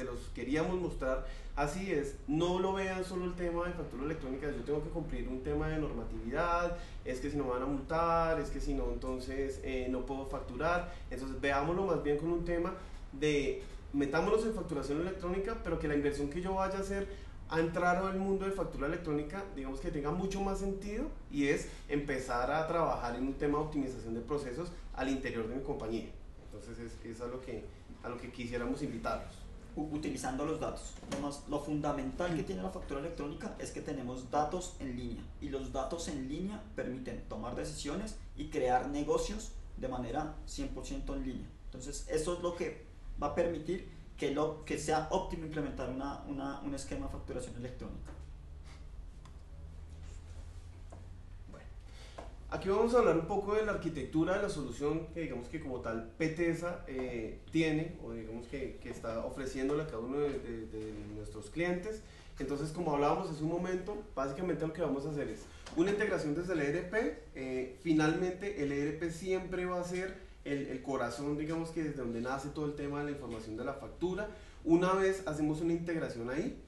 los queríamos mostrar así, es no lo vean solo el tema de factura electrónica, yo tengo que cumplir un tema de normatividad, es que si no me van a multar, es que si no entonces no puedo facturar. Entonces veámoslo más bien con un tema de metámonos en facturación electrónica, pero que la inversión que yo vaya a hacer a entrar al mundo de factura electrónica, digamos que tenga mucho más sentido, y es empezar a trabajar en un tema de optimización de procesos al interior de mi compañía. Entonces es a lo que quisiéramos invitarlos. Utilizando los datos. Lo fundamental que tiene la factura electrónica es que tenemos datos en línea, y los datos en línea permiten tomar decisiones y crear negocios de manera 100% en línea. Entonces eso es lo que va a permitir que sea óptimo implementar un esquema de facturación electrónica. Aquí vamos a hablar un poco de la arquitectura de la solución que digamos que como tal PETESA tiene, o digamos que está ofreciéndole a cada uno de nuestros clientes. Entonces, como hablábamos hace un momento, básicamente lo que vamos a hacer es una integración desde el ERP. Finalmente el ERP siempre va a ser el corazón, digamos que desde donde nace todo el tema de la información de la factura. Una vez hacemos una integración ahí,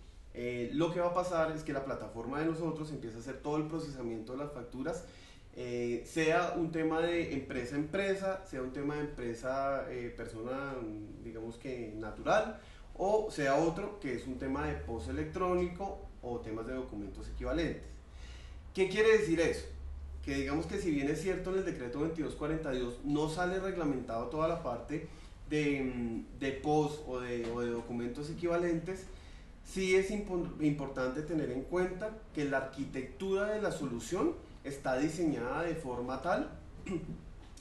lo que va a pasar es que la plataforma de nosotros empieza a hacer todo el procesamiento de las facturas, sea un tema de empresa a empresa, sea un tema de empresa persona, digamos que natural, o sea otro que es un tema de POS electrónico o temas de documentos equivalentes. ¿Qué quiere decir eso? Que digamos que si bien es cierto en el decreto 2242 no sale reglamentado toda la parte de POS o de documentos equivalentes, sí es importante tener en cuenta que la arquitectura de la solución está diseñada de forma tal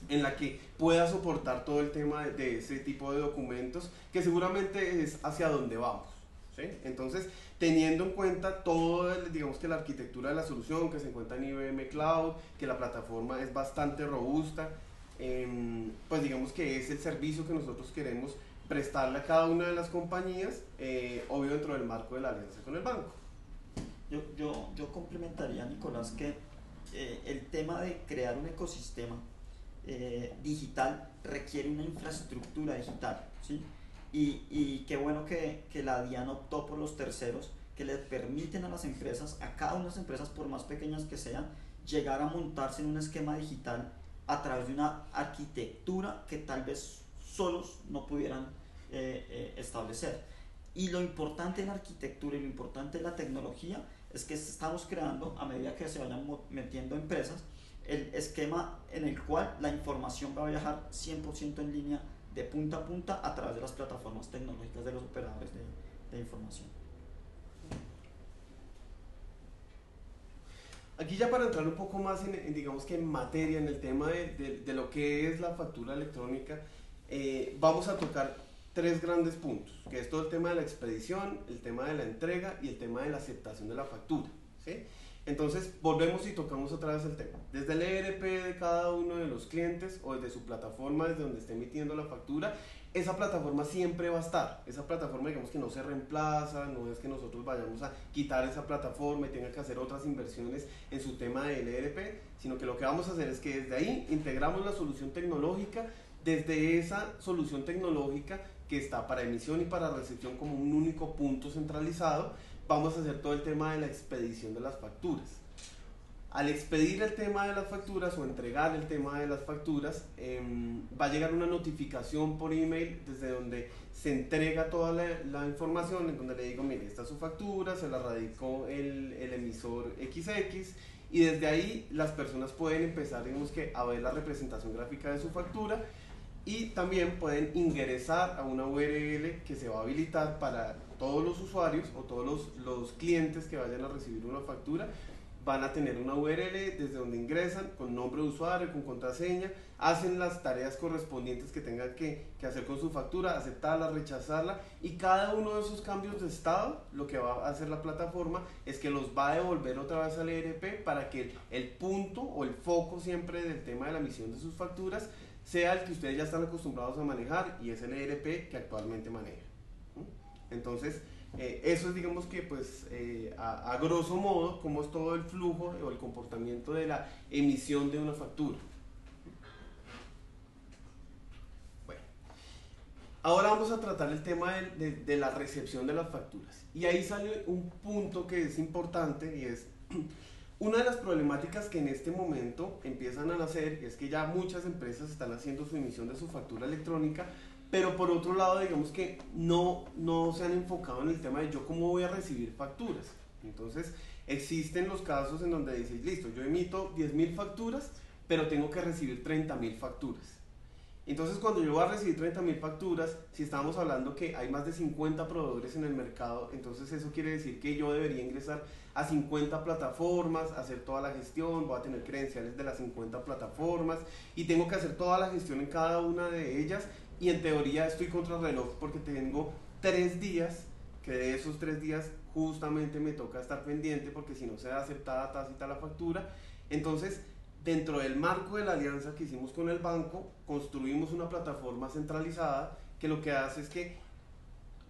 en la que pueda soportar todo el tema de ese tipo de documentos, que seguramente es hacia donde vamos, ¿sí? Entonces, teniendo en cuenta todo, digamos que la arquitectura de la solución que se encuentra en IBM Cloud, que la plataforma es bastante robusta, pues digamos que es el servicio que nosotros queremos prestarle a cada una de las compañías, obvio dentro del marco de la alianza con el banco. Yo complementaría, Nicolás, que el tema de crear un ecosistema digital requiere una infraestructura digital, ¿sí? Y qué bueno que la DIAN optó por los terceros que les permiten a las empresas, a cada una de las empresas, por más pequeñas que sean, llegar a montarse en un esquema digital a través de una arquitectura que tal vez solos no pudieran establecer. Y lo importante de la arquitectura y lo importante de la tecnología es que estamos creando, a medida que se vayan metiendo empresas, el esquema en el cual la información va a viajar 100% en línea, de punta a punta, a través de las plataformas tecnológicas de los operadores de información. Aquí ya para entrar un poco más digamos que en materia, en el tema de lo que es la factura electrónica, vamos a tocar tres grandes puntos, que es todo el tema de la expedición, el tema de la entrega y el tema de la aceptación de la factura, ¿sí? Entonces volvemos y tocamos otra vez el tema. Desde el ERP de cada uno de los clientes o desde su plataforma, desde donde esté emitiendo la factura, esa plataforma siempre va a estar. Esa plataforma digamos que no se reemplaza, no es que nosotros vayamos a quitar esa plataforma y tenga que hacer otras inversiones en su tema del ERP, sino que lo que vamos a hacer es que desde ahí integramos la solución tecnológica, desde esa solución tecnológica que está para emisión y para recepción como un único punto centralizado, vamos a hacer todo el tema de la expedición de las facturas. Al expedir el tema de las facturas o entregar el tema de las facturas, va a llegar una notificación por email desde donde se entrega toda la información, en donde le digo, mire, esta es su factura, se la radicó el emisor XX, y desde ahí las personas pueden empezar, digamos que, a ver la representación gráfica de su factura, y también pueden ingresar a una URL que se va a habilitar para todos los usuarios o todos los clientes que vayan a recibir una factura van a tener una URL desde donde ingresan con nombre de usuario, con contraseña, hacen las tareas correspondientes que tengan que hacer con su factura, aceptarla, rechazarla, y cada uno de esos cambios de estado, lo que va a hacer la plataforma es que los va a devolver otra vez al ERP para que el punto o el foco siempre del tema de la emisión de sus facturas sea el que ustedes ya están acostumbrados a manejar, y es el ERP que actualmente maneja. Entonces, eso es, digamos que pues a grosso modo cómo es todo el flujo o el comportamiento de la emisión de una factura. Bueno, ahora vamos a tratar el tema de la recepción de las facturas, y ahí sale un punto que es importante, y es una de las problemáticas que en este momento empiezan a nacer, es que ya muchas empresas están haciendo su emisión de su factura electrónica, pero por otro lado, digamos que no se han enfocado en el tema de yo cómo voy a recibir facturas. Entonces, existen los casos en donde dices, listo, yo emito 10.000 facturas, pero tengo que recibir 30.000 facturas. Entonces, cuando yo voy a recibir 30.000 facturas, si estamos hablando que hay más de 50 proveedores en el mercado, entonces eso quiere decir que yo debería ingresar a 50 plataformas, hacer toda la gestión, voy a tener credenciales de las 50 plataformas, y tengo que hacer toda la gestión en cada una de ellas. Y en teoría estoy contra el reloj porque tengo 3 días, que de esos 3 días justamente me toca estar pendiente, porque si no sea aceptada tácita la factura. Entonces, dentro del marco de la alianza que hicimos con el banco, construimos una plataforma centralizada que lo que hace es que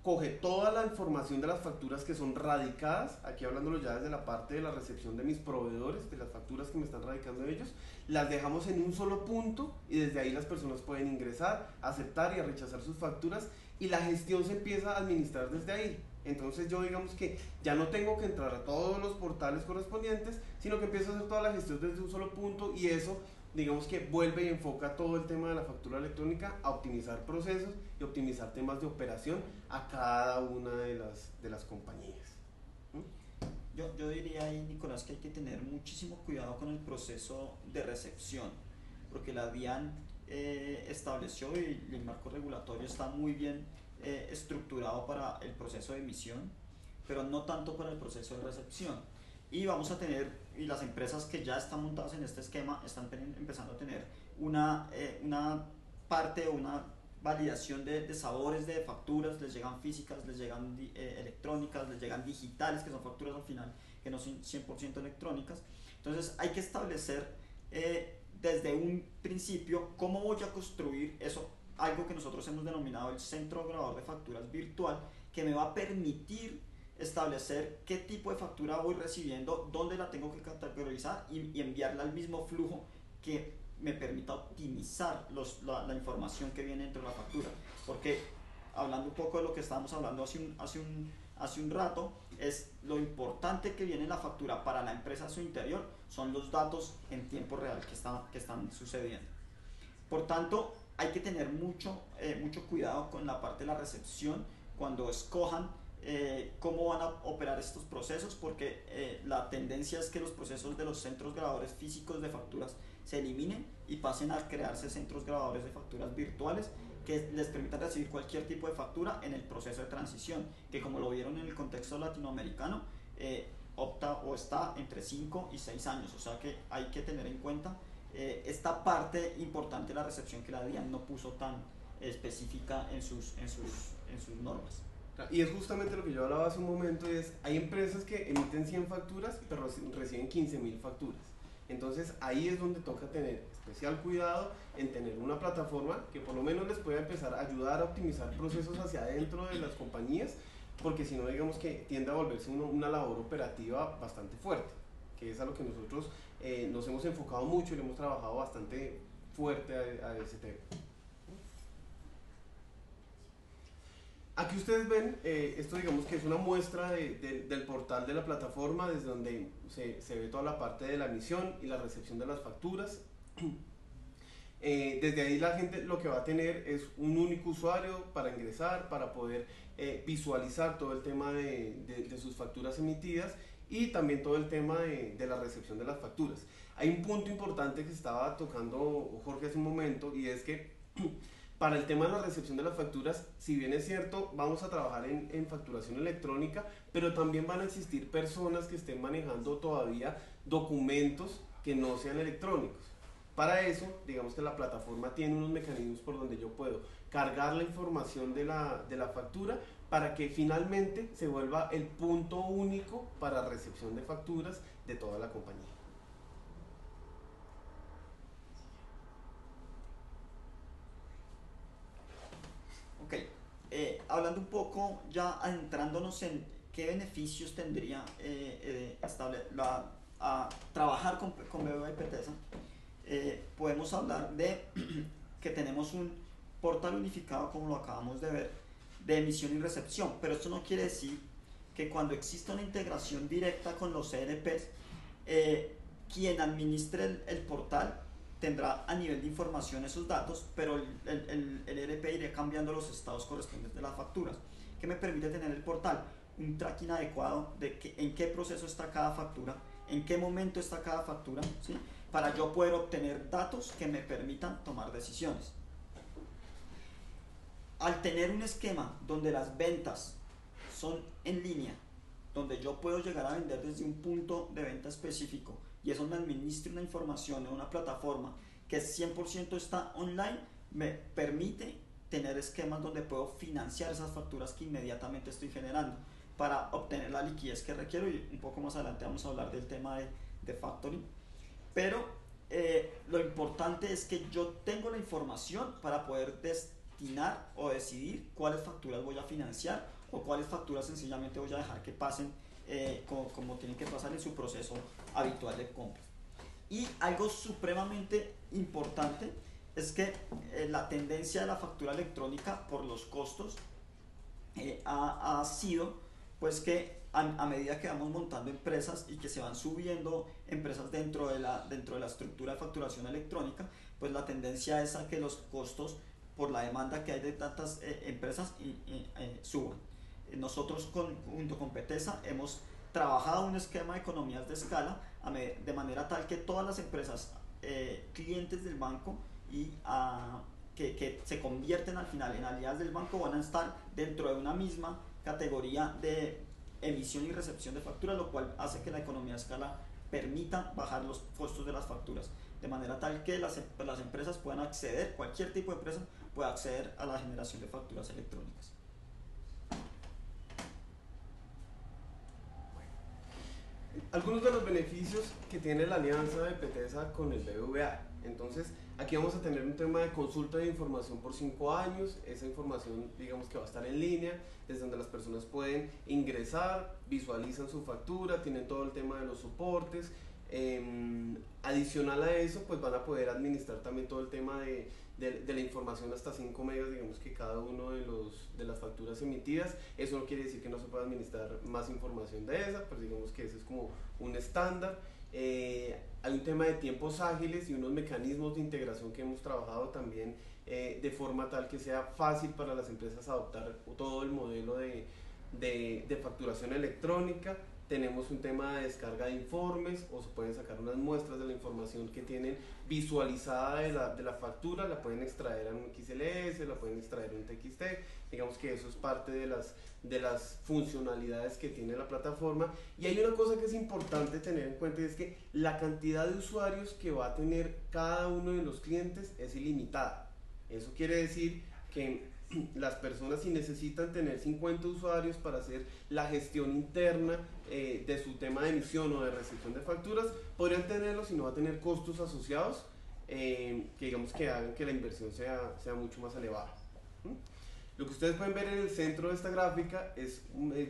coge toda la información de las facturas que son radicadas, aquí hablándolo ya desde la parte de la recepción de mis proveedores, de las facturas que me están radicando ellos, las dejamos en un solo punto, y desde ahí las personas pueden ingresar, aceptar y a rechazar sus facturas, y la gestión se empieza a administrar desde ahí. Entonces yo, digamos que ya no tengo que entrar a todos los portales correspondientes, sino que empiezo a hacer toda la gestión desde un solo punto, y eso, digamos que vuelve y enfoca todo el tema de la factura electrónica a optimizar procesos y optimizar temas de operación a cada una de las compañías. Yo diría ahí, Nicolás, que hay que tener muchísimo cuidado con el proceso de recepción, porque la DIAN estableció, y el marco regulatorio está muy bien estructurado para el proceso de emisión, pero no tanto para el proceso de recepción. Y vamos a tener, y las empresas que ya están montadas en este esquema están empezando a tener una parte, una validación de sabores de facturas. Les llegan físicas, les llegan electrónicas, les llegan digitales, que son facturas al final que no son 100% electrónicas. Entonces hay que establecer desde un principio cómo voy a construir eso, algo que nosotros hemos denominado el centro grabador de facturas virtual, que me va a permitir establecer qué tipo de factura voy recibiendo, dónde la tengo que categorizar y enviarla al mismo flujo que me permita optimizar la información que viene dentro de la factura. Porque, hablando un poco de lo que estábamos hablando hace un rato, es lo importante que viene en la factura para la empresa a su interior, son los datos en tiempo real que están sucediendo. Por tanto, hay que tener mucho cuidado con la parte de la recepción cuando escojan cómo van a operar estos procesos, porque la tendencia es que los procesos de los centros grabadores físicos de facturas se eliminen y pasen a crearse centros grabadores de facturas virtuales que les permitan recibir cualquier tipo de factura en el proceso de transición, que como lo vieron en el contexto latinoamericano, opta o está entre 5 y 6 años, o sea que hay que tener en cuenta esta parte importante de la recepción que la DIAN no puso tan específica en sus normas. Y es justamente lo que yo hablaba hace un momento, hay empresas que emiten 100 facturas, pero reciben 15.000 facturas. Entonces ahí es donde toca tener especial cuidado en tener una plataforma que por lo menos les pueda empezar a ayudar a optimizar procesos hacia adentro de las compañías, porque si no, digamos que tiende a volverse una labor operativa bastante fuerte, que es a lo que nosotros nos hemos enfocado mucho y le hemos trabajado bastante fuerte a ese tema. Aquí ustedes ven, esto digamos que es una muestra del portal de la plataforma, desde donde se ve toda la parte de la emisión y la recepción de las facturas. Desde ahí la gente lo que va a tener es un único usuario para ingresar, para poder visualizar todo el tema de sus facturas emitidas, y también todo el tema de la recepción de las facturas. Hay un punto importante que estaba tocando Jorge hace un momento, y es que Para el tema de la recepción de las facturas, si bien es cierto, vamos a trabajar en facturación electrónica, pero también van a existir personas que estén manejando todavía documentos que no sean electrónicos. Para eso, digamos que la plataforma tiene unos mecanismos por donde yo puedo cargar la información de la factura para que finalmente se vuelva el punto único para recepción de facturas de toda la compañía. Ok, hablando un poco, ya adentrándonos en qué beneficios tendría trabajar con BBVA y Petesa, podemos hablar de que tenemos un portal unificado, como lo acabamos de ver, de emisión y recepción, pero esto no quiere decir que cuando exista una integración directa con los ERPs, quien administre el portal tendrá a nivel de información esos datos, pero el ERP irá cambiando los estados correspondientes de las facturas. ¿Qué me permite tener el portal? Un tracking adecuado de en qué proceso está cada factura, en qué momento está cada factura, ¿sí? Para yo poder obtener datos que me permitan tomar decisiones. Al tener un esquema donde las ventas son en línea, donde yo puedo llegar a vender desde un punto de venta específico y eso me administra una información en una plataforma que 100% está online, me permite tener esquemas donde puedo financiar esas facturas que inmediatamente estoy generando para obtener la liquidez que requiero, y un poco más adelante vamos a hablar del tema de factoring. Pero lo importante es que yo tengo la información para poder destinar o decidir cuáles facturas voy a financiar o cuáles facturas sencillamente voy a dejar que pasen como tienen que pasar en su proceso habitual de compra. Y algo supremamente importante es que la tendencia de la factura electrónica por los costos ha sido pues que a medida que vamos montando empresas y que se van subiendo empresas dentro de la estructura de facturación electrónica, pues la tendencia es a que los costos por la demanda que hay de tantas empresas suban. Nosotros junto con Petesa hemos trabajado un esquema de economías de escala de manera tal que todas las empresas clientes del banco y que se convierten al final en aliadas del banco van a estar dentro de una misma categoría de emisión y recepción de facturas, lo cual hace que la economía de escala permita bajar los costos de las facturas, de manera tal que las empresas puedan acceder, cualquier tipo de empresa pueda acceder a la generación de facturas electrónicas. Algunos de los beneficios que tiene la alianza de Petesa con el BBVA. Entonces, aquí vamos a tener un tema de consulta de información por 5 años. Esa información, digamos que va a estar en línea, desde donde las personas pueden ingresar, visualizan su factura, tienen todo el tema de los soportes. Adicional a eso, pues van a poder administrar también todo el tema de la información hasta 5 megas, digamos que cada uno de las facturas emitidas. Eso no quiere decir que no se pueda administrar más información de esa, pero digamos que ese es como un estándar. Hay un tema de tiempos ágiles y unos mecanismos de integración que hemos trabajado también de forma tal que sea fácil para las empresas adoptar todo el modelo de facturación electrónica. Tenemos un tema de descarga de informes, o se pueden sacar unas muestras de la información que tienen visualizada de la factura, la pueden extraer en un XLS, la pueden extraer en un TXT. Digamos que eso es parte de las funcionalidades que tiene la plataforma. Y hay una cosa que es importante tener en cuenta, y es que la cantidad de usuarios que va a tener cada uno de los clientes es ilimitada. Eso quiere decir que las personas, si necesitan tener 50 usuarios para hacer la gestión interna de su tema de emisión o de recepción de facturas, podrían tenerlo, si no va a tener costos asociados que digamos que hagan que la inversión sea mucho más elevada. Lo que ustedes pueden ver en el centro de esta gráfica es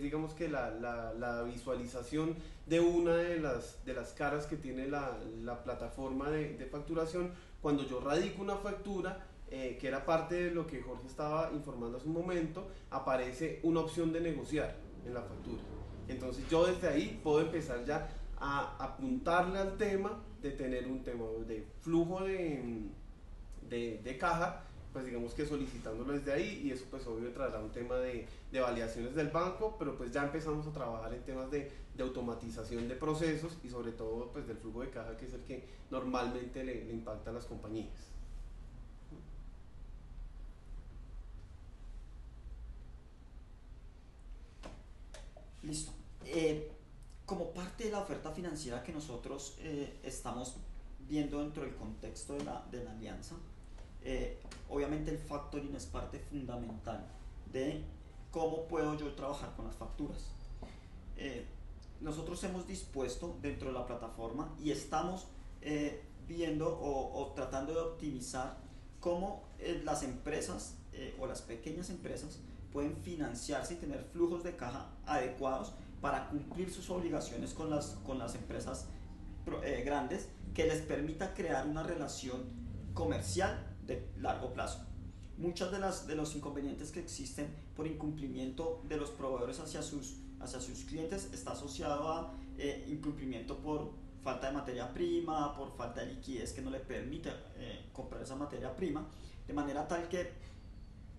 digamos que la visualización de una de las caras que tiene la plataforma de facturación. Cuando yo radico una factura, que era parte de lo que Jorge estaba informando hace un momento, aparece una opción de negociar en la factura. Entonces yo desde ahí puedo empezar ya a apuntarle al tema de tener un tema de flujo de caja, pues digamos que solicitándolo desde ahí, y eso pues obvio traerá un tema de validaciones del banco, pero pues ya empezamos a trabajar en temas de automatización de procesos y sobre todo pues del flujo de caja, que es el que normalmente le impacta a las compañías. la oferta financiera que nosotros estamos viendo dentro del contexto de la alianza, obviamente el factoring es parte fundamental de cómo puedo yo trabajar con las facturas. Nosotros hemos dispuesto dentro de la plataforma y estamos viendo o tratando de optimizar cómo las empresas o las pequeñas empresas pueden financiarse y tener flujos de caja adecuados para cumplir sus obligaciones con las empresas grandes, que les permita crear una relación comercial de largo plazo. Muchos de los inconvenientes que existen por incumplimiento de los proveedores hacia sus clientes está asociado a incumplimiento por falta de materia prima, por falta de liquidez que no le permite comprar esa materia prima, de manera tal que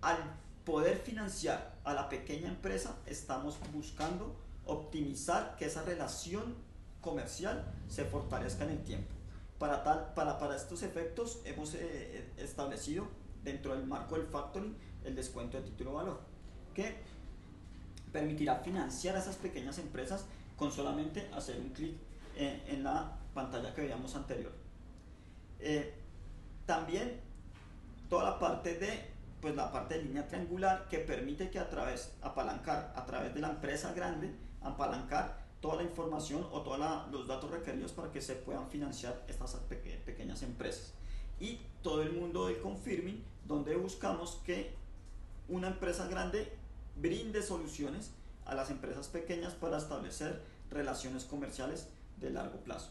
al poder financiar a la pequeña empresa estamos buscando optimizar que esa relación comercial se fortalezca en el tiempo. Para estos efectos hemos establecido dentro del marco del factoring el descuento de título de valor, que permitirá financiar a esas pequeñas empresas con solamente hacer un clic en la pantalla que veíamos anterior. También toda la parte de línea triangular, que permite que a través de la empresa grande, apalancar toda la información o todos los datos requeridos para que se puedan financiar estas pequeñas empresas. Y todo el mundo del confirming, donde buscamos que una empresa grande brinde soluciones a las empresas pequeñas para establecer relaciones comerciales de largo plazo.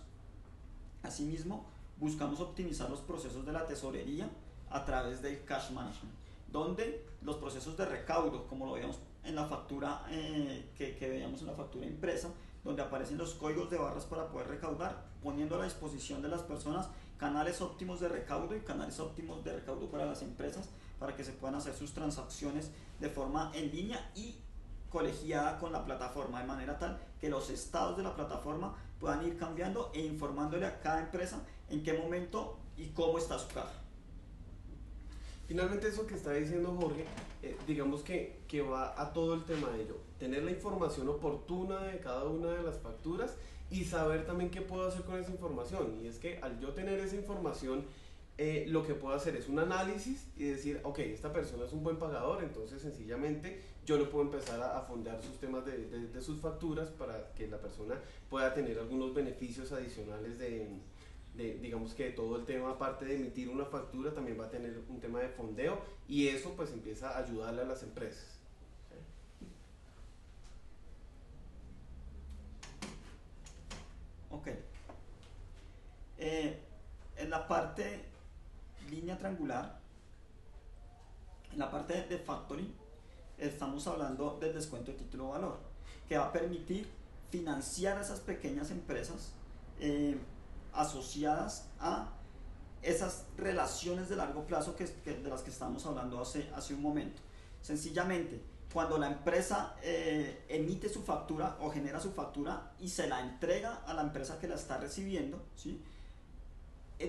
Asimismo, buscamos optimizar los procesos de la tesorería a través del cash management, donde los procesos de recaudo, como lo veíamos en la factura que veíamos en la factura impresa, donde aparecen los códigos de barras para poder recaudar, poniendo a la disposición de las personas canales óptimos de recaudo y canales óptimos de recaudo para las empresas, para que se puedan hacer sus transacciones de forma en línea y colegiada con la plataforma, de manera tal que los estados de la plataforma puedan ir cambiando e informándole a cada empresa en qué momento y cómo está su caja. Finalmente, eso que está diciendo Jorge, digamos que va a todo el tema de ello, tener la información oportuna de cada una de las facturas y saber también qué puedo hacer con esa información. Y es que al yo tener esa información, lo que puedo hacer es un análisis y decir, ok, esta persona es un buen pagador, entonces sencillamente yo le puedo empezar a fondear sus temas de sus facturas para que la persona pueda tener algunos beneficios adicionales digamos que todo el tema, aparte de emitir una factura, también va a tener un tema de fondeo, y eso pues empieza a ayudarle a las empresas. Ok. En la parte línea triangular, en la parte de factoring, estamos hablando del descuento de título de valor, que va a permitir financiar a esas pequeñas empresas asociadas a esas relaciones de largo plazo de las que estábamos hablando hace un momento. Sencillamente, cuando la empresa emite su factura o genera su factura y se la entrega a la empresa que la está recibiendo, ¿sí?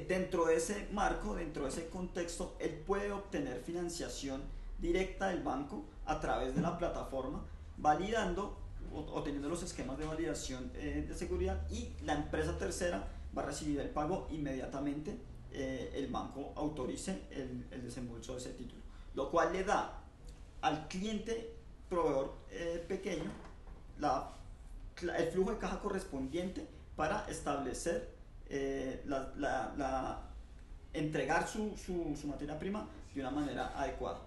Dentro de ese marco, dentro de ese contexto, él puede obtener financiación directa del banco a través de la plataforma, validando o teniendo los esquemas de validación de seguridad, y la empresa tercera va a recibir el pago inmediatamente el banco autorice el desembolso de ese título, lo cual le da al cliente proveedor pequeño el flujo de caja correspondiente para establecer entregar su materia prima de una manera adecuada.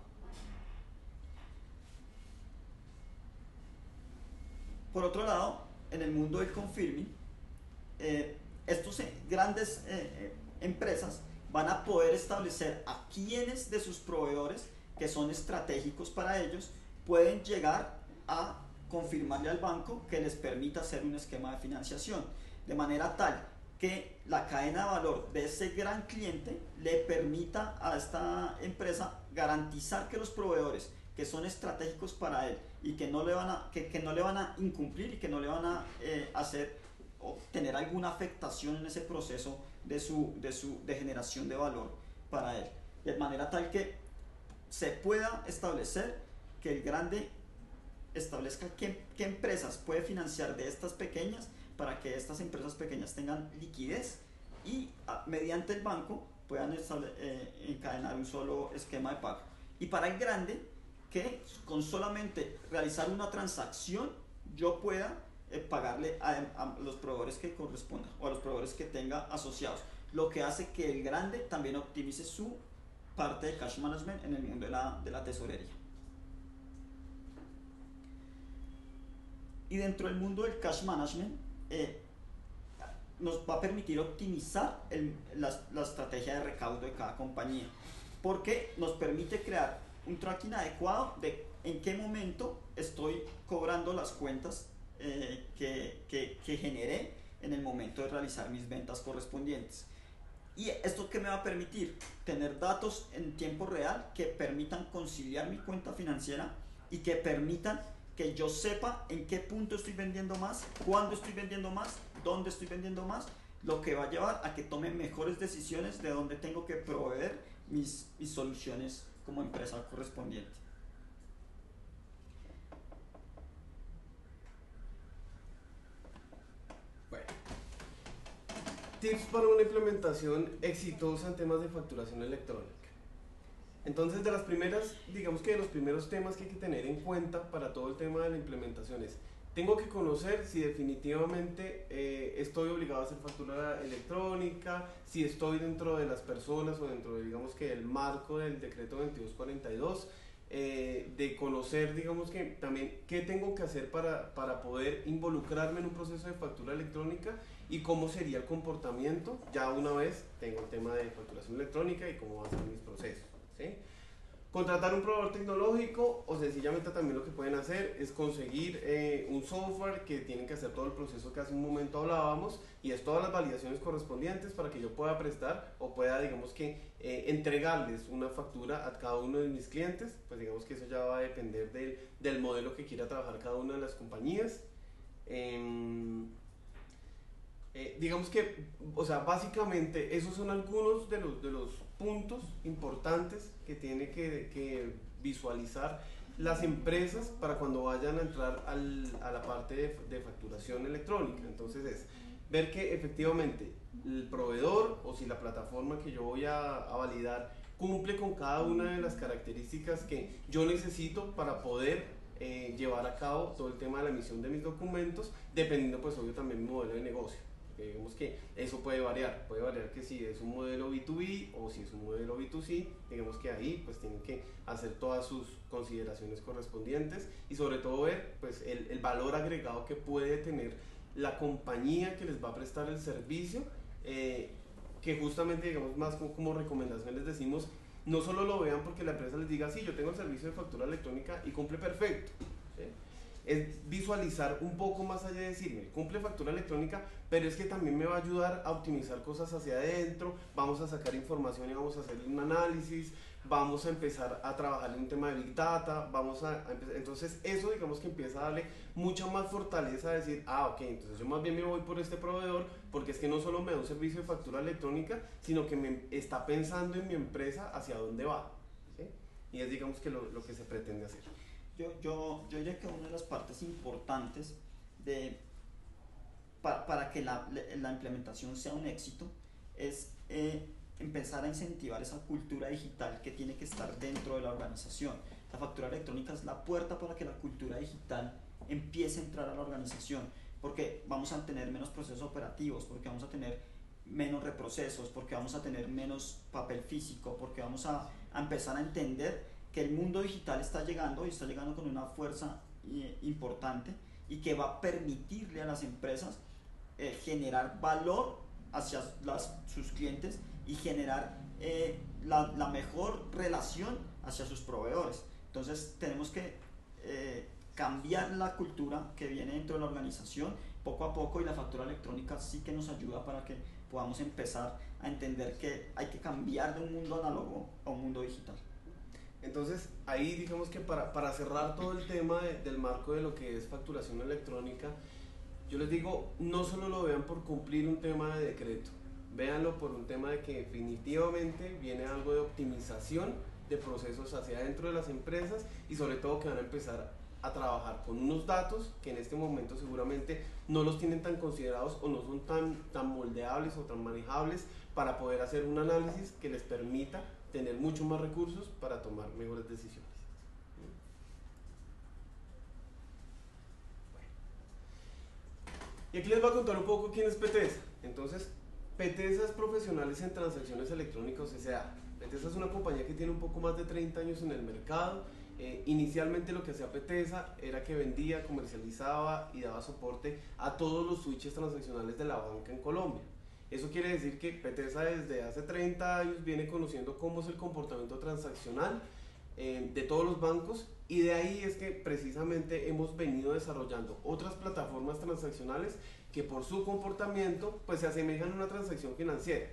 Por otro lado, en el mundo del confirming, estos grandes empresas van a poder establecer a quiénes de sus proveedores que son estratégicos para ellos pueden llegar a confirmarle al banco que les permita hacer un esquema de financiación, de manera tal que la cadena de valor de ese gran cliente le permita a esta empresa garantizar que los proveedores que son estratégicos para él y que no le van a incumplir y que no le van a hacer o tener alguna afectación en ese proceso de generación de valor para él, de manera tal que se pueda establecer que el grande establezca qué empresas puede financiar de estas pequeñas para que estas empresas pequeñas tengan liquidez y mediante el banco puedan encadenar un solo esquema de pago. Y para el grande, que con solamente realizar una transacción yo pueda pagarle a los proveedores que correspondan o a los proveedores que tenga asociados, lo que hace que el grande también optimice su parte de cash management en el mundo de la tesorería. Y dentro del mundo del cash management nos va a permitir optimizar la estrategia de recaudo de cada compañía, porque nos permite crear un tracking adecuado de en qué momento estoy cobrando las cuentas que generé en el momento de realizar mis ventas correspondientes. ¿Y esto qué me va a permitir? Tener datos en tiempo real que permitan conciliar mi cuenta financiera y que permitan que yo sepa en qué punto estoy vendiendo más, cuándo estoy vendiendo más, dónde estoy vendiendo más, lo que va a llevar a que tome mejores decisiones de dónde tengo que proveer mis soluciones como empresa correspondiente. Bueno, tips para una implementación exitosa en temas de facturación electrónica. Entonces, de las primeras, digamos que de los primeros temas que hay que tener en cuenta para todo el tema de la implementación es, tengo que conocer si definitivamente estoy obligado a hacer factura electrónica, si estoy dentro de las personas o dentro de, digamos que el marco del decreto 2242, de conocer, digamos que también qué tengo que hacer para poder involucrarme en un proceso de factura electrónica y cómo sería el comportamiento ya una vez tengo el tema de facturación electrónica y cómo van a ser mis procesos, ¿sí? Contratar un proveedor tecnológico o sencillamente también lo que pueden hacer es conseguir un software que tienen que hacer todo el proceso que hace un momento hablábamos y es todas las validaciones correspondientes para que yo pueda prestar o pueda, digamos que, entregarles una factura a cada uno de mis clientes. Pues digamos que eso ya va a depender del modelo que quiera trabajar cada una de las compañías. Digamos que, o sea, básicamente esos son algunos de los puntos importantes que tiene que visualizar las empresas para cuando vayan a entrar a la parte de facturación electrónica. Entonces es ver que efectivamente el proveedor o si la plataforma que yo voy a validar cumple con cada una de las características que yo necesito para poder llevar a cabo todo el tema de la emisión de mis documentos, dependiendo pues obvio también mi modelo de negocio. Digamos que eso puede variar que si es un modelo B2B o si es un modelo B2C, digamos que ahí pues tienen que hacer todas sus consideraciones correspondientes y sobre todo ver pues el valor agregado que puede tener la compañía que les va a prestar el servicio, que justamente digamos más como recomendación les decimos, no solo lo vean porque la empresa les diga sí, yo tengo el servicio de factura electrónica y cumple perfecto, ¿sí? Es visualizar un poco más allá de decirme, cumple factura electrónica, pero es que también me va a ayudar a optimizar cosas hacia adentro, vamos a sacar información y vamos a hacer un análisis, vamos a empezar a trabajar en un tema de Big Data, entonces eso digamos que empieza a darle mucha más fortaleza a decir, ok, entonces yo más bien me voy por este proveedor porque es que no solo me da un servicio de factura electrónica, sino que me está pensando en mi empresa hacia dónde va, ¿sí? Y es digamos que lo que se pretende hacer. Yo diría que una de las partes importantes para que la implementación sea un éxito es empezar a incentivar esa cultura digital que tiene que estar dentro de la organización. La factura electrónica es la puerta para que la cultura digital empiece a entrar a la organización, porque vamos a tener menos procesos operativos, porque vamos a tener menos reprocesos, porque vamos a tener menos papel físico, porque vamos a empezar a entender que el mundo digital está llegando y está llegando con una fuerza importante y que va a permitirle a las empresas generar valor hacia sus clientes y generar la mejor relación hacia sus proveedores. Entonces tenemos que cambiar la cultura que viene dentro de la organización poco a poco y la factura electrónica sí que nos ayuda para que podamos empezar a entender que hay que cambiar de un mundo análogo a un mundo digital. Entonces, ahí digamos que para cerrar todo el tema del marco de lo que es facturación electrónica, yo les digo, no solo lo vean por cumplir un tema de decreto, véanlo por un tema de que definitivamente viene algo de optimización de procesos hacia adentro de las empresas y sobre todo que van a empezar a trabajar con unos datos que en este momento seguramente no los tienen tan considerados o no son tan moldeables o tan manejables para poder hacer un análisis que les permita tener mucho más recursos para tomar mejores decisiones. Y aquí les voy a contar un poco quién es PTESA. Entonces, PTESA es Profesionales en Transacciones Electrónicas S.A. PTESA es una compañía que tiene un poco más de 30 años en el mercado. Inicialmente lo que hacía PTESA era que vendía, comercializaba y daba soporte a todos los switches transaccionales de la banca en Colombia. Eso quiere decir que PTESA desde hace 30 años viene conociendo cómo es el comportamiento transaccional de todos los bancos, y de ahí es que precisamente hemos venido desarrollando otras plataformas transaccionales que por su comportamiento pues se asemejan a una transacción financiera.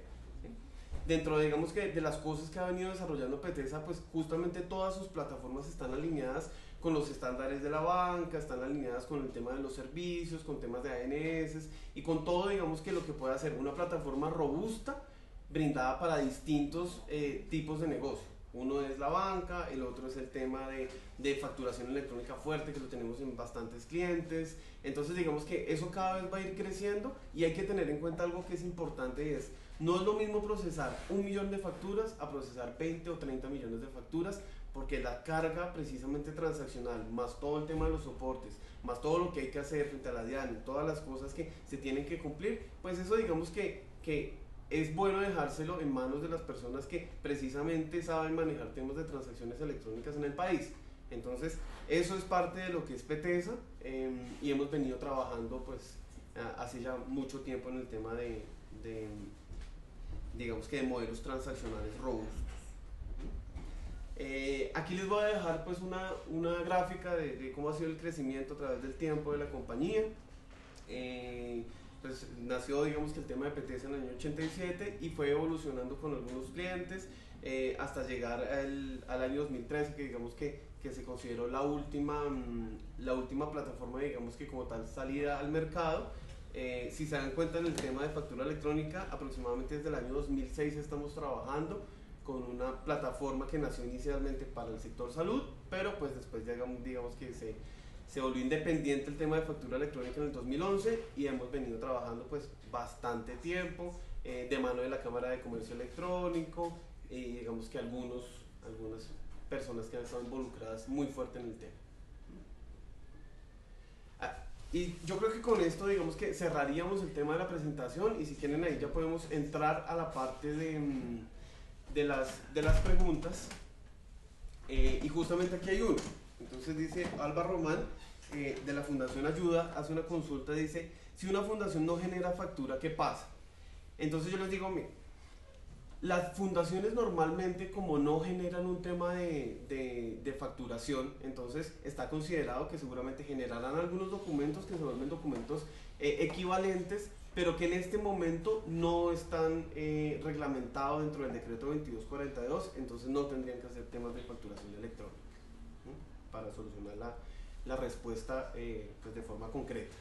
Dentro digamos que de las cosas que ha venido desarrollando PTESA, pues justamente todas sus plataformas están alineadas con los estándares de la banca, están alineadas con el tema de los servicios, con temas de ANS y con todo digamos que lo que puede hacer una plataforma robusta brindada para distintos tipos de negocio. Uno es la banca, el otro es el tema de facturación electrónica fuerte, que lo tenemos en bastantes clientes. Entonces digamos que eso cada vez va a ir creciendo, y hay que tener en cuenta algo que es importante, y es, no es lo mismo procesar 1 millón de facturas a procesar 20 o 30 millones de facturas, porque la carga precisamente transaccional, más todo el tema de los soportes, más todo lo que hay que hacer frente a la DIAN, todas las cosas que se tienen que cumplir, pues eso digamos que es bueno dejárselo en manos de las personas que precisamente saben manejar temas de transacciones electrónicas en el país. Entonces, eso es parte de lo que es PTESA, y hemos venido trabajando pues hace ya mucho tiempo en el tema digamos que de modelos transaccionales robustos. Aquí les voy a dejar pues una gráfica de cómo ha sido el crecimiento a través del tiempo de la compañía. Pues nació digamos que el tema de PTESA en el año 87 y fue evolucionando con algunos clientes hasta llegar al año 2013, que digamos que se consideró la última plataforma digamos que como tal salida al mercado. Si se dan cuenta, en el tema de factura electrónica aproximadamente desde el año 2006 estamos trabajando con una plataforma que nació inicialmente para el sector salud, pero pues después digamos que se volvió independiente el tema de factura electrónica en el 2011, y hemos venido trabajando pues bastante tiempo de mano de la Cámara de Comercio Electrónico, y digamos que algunas personas que han estado involucradas muy fuerte en el tema. Y yo creo que con esto digamos que cerraríamos el tema de la presentación, y si quieren ahí ya podemos entrar a la parte de las preguntas, y justamente aquí hay uno. Entonces dice Alba Román, de la Fundación Ayuda, hace una consulta, dice: si una fundación no genera factura, ¿qué pasa? Entonces yo les digo, mire, las fundaciones normalmente, como no generan un tema de facturación, entonces está considerado que seguramente generarán algunos documentos que se vuelven documentos equivalentes, pero que en este momento no están reglamentados dentro del decreto 2242, entonces no tendrían que hacer temas de facturación electrónica para solucionar la respuesta pues de forma concreta.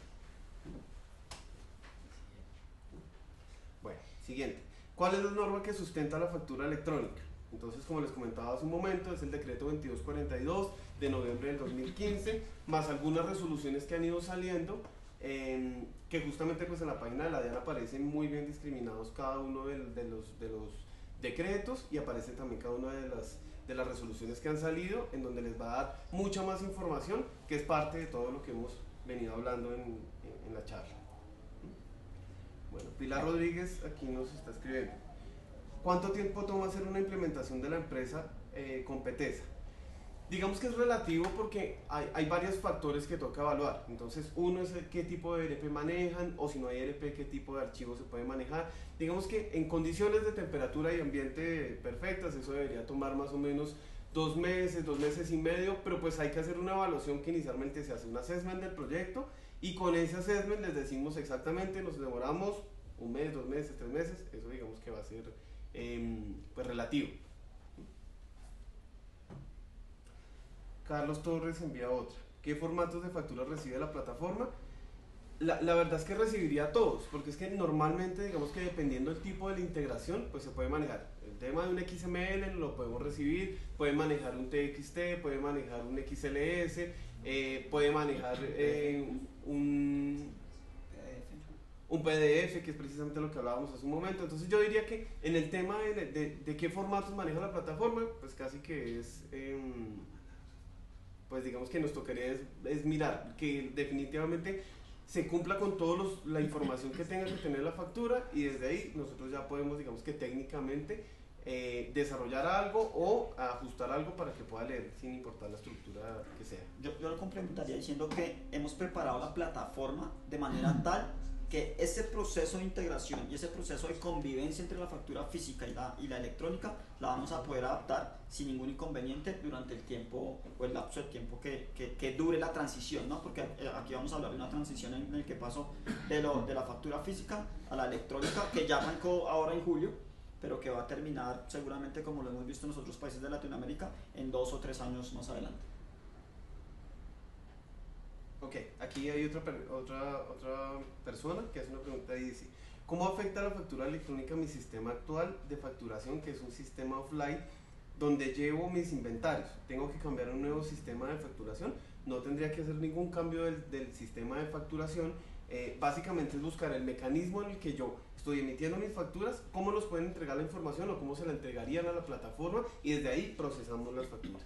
Bueno, siguiente. ¿Cuál es la norma que sustenta la factura electrónica? Entonces, como les comentaba hace un momento, es el decreto 2242 de noviembre del 2015, más algunas resoluciones que han ido saliendo, que justamente pues en la página de la DIAN aparecen muy bien discriminados cada uno de los decretos, y aparece también cada una de las resoluciones que han salido, en donde les va a dar mucha más información, que es parte de todo lo que hemos venido hablando en la charla. Bueno, Pilar Rodríguez aquí nos está escribiendo: ¿cuánto tiempo toma hacer una implementación de la empresa con PTESA? Digamos que es relativo, porque hay varios factores que toca evaluar. Entonces, uno es qué tipo de ERP manejan, o si no hay ERP, qué tipo de archivos se puede manejar. Digamos que en condiciones de temperatura y ambiente perfectas, eso debería tomar más o menos 2 meses, 2 meses y medio, pero pues hay que hacer una evaluación que inicialmente se hace un assessment del proyecto, y con ese assessment les decimos exactamente, nos demoramos 1 mes, 2 meses, 3 meses, eso digamos que va a ser pues relativo. Carlos Torres envía otra: ¿qué formatos de factura recibe la plataforma? La verdad es que recibiría a todos, porque es que normalmente, digamos que dependiendo del tipo de la integración, pues se puede manejar. El tema de un XML lo podemos recibir, puede manejar un TXT, puede manejar un XLS, puede manejar un PDF, que es precisamente lo que hablábamos hace un momento. Entonces yo diría que en el tema de qué formatos maneja la plataforma, pues casi que es, pues digamos que nos tocaría es mirar que definitivamente se cumpla con toda la información que tenga que tener la factura, y desde ahí nosotros ya podemos, digamos que técnicamente, desarrollar algo o ajustar algo para que pueda leer sin importar la estructura que sea. Yo lo complementaría diciendo que hemos preparado la plataforma de manera tal que ese proceso de integración y ese proceso de convivencia entre la factura física y la electrónica la vamos a poder adaptar sin ningún inconveniente durante el tiempo o el lapso de tiempo que dure la transición, ¿no? Porque aquí vamos a hablar de una transición en el que pasó de la factura física a la electrónica, que ya arrancó ahora en julio, pero que va a terminar seguramente, como lo hemos visto en los otros países de Latinoamérica, en 2 o 3 años más adelante. Ok, aquí hay otra persona que hace una pregunta y dice: ¿cómo afecta la factura electrónica mi sistema actual de facturación, que es un sistema offline donde llevo mis inventarios? ¿Tengo que cambiar a un nuevo sistema de facturación? No tendría que hacer ningún cambio del sistema de facturación. Básicamente es buscar el mecanismo en el que yo estoy emitiendo mis facturas, cómo nos pueden entregar la información o cómo se la entregarían a la plataforma, y desde ahí procesamos las facturas.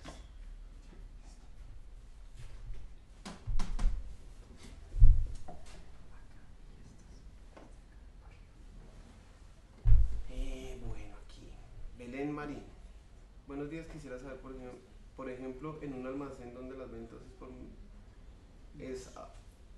Bueno, aquí Belén Marín: buenos días, quisiera saber, por ejemplo, en un almacén donde las ventas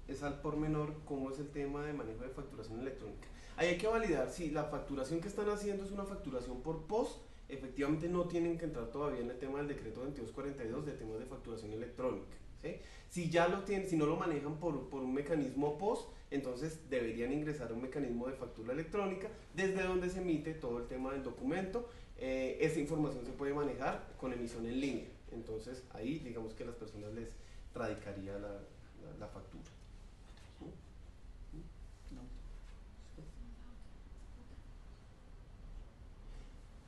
es al por menor, ¿cómo es el tema de manejo de facturación electrónica? Ahí hay que validar si la facturación que están haciendo es una facturación por POS. Efectivamente no tienen que entrar todavía en el tema del decreto 2242 de temas de facturación electrónica, ¿sí? Si ya lo tienen, si no lo manejan por un mecanismo POS, entonces deberían ingresar a un mecanismo de factura electrónica desde donde se emite todo el tema del documento. Esta información se puede manejar con emisión en línea, entonces ahí digamos que a las personas les radicaría la factura.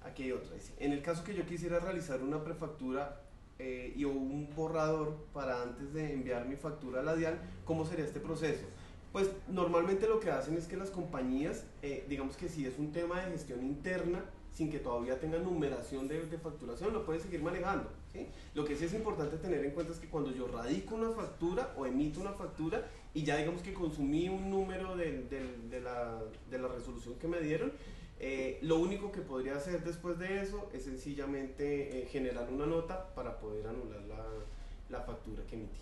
Aquí hay otra, dice: en el caso que yo quisiera realizar una prefactura y un borrador para antes de enviar mi factura a la DIAN, ¿cómo sería este proceso? Pues normalmente lo que hacen es que las compañías, digamos que si es un tema de gestión interna, sin que todavía tenga numeración de facturación, lo pueden seguir manejando, ¿sí? Lo que sí es importante tener en cuenta es que cuando yo radico una factura o emito una factura y ya digamos que consumí un número de la resolución que me dieron, lo único que podría hacer después de eso es sencillamente generar una nota para poder anular la factura que emití.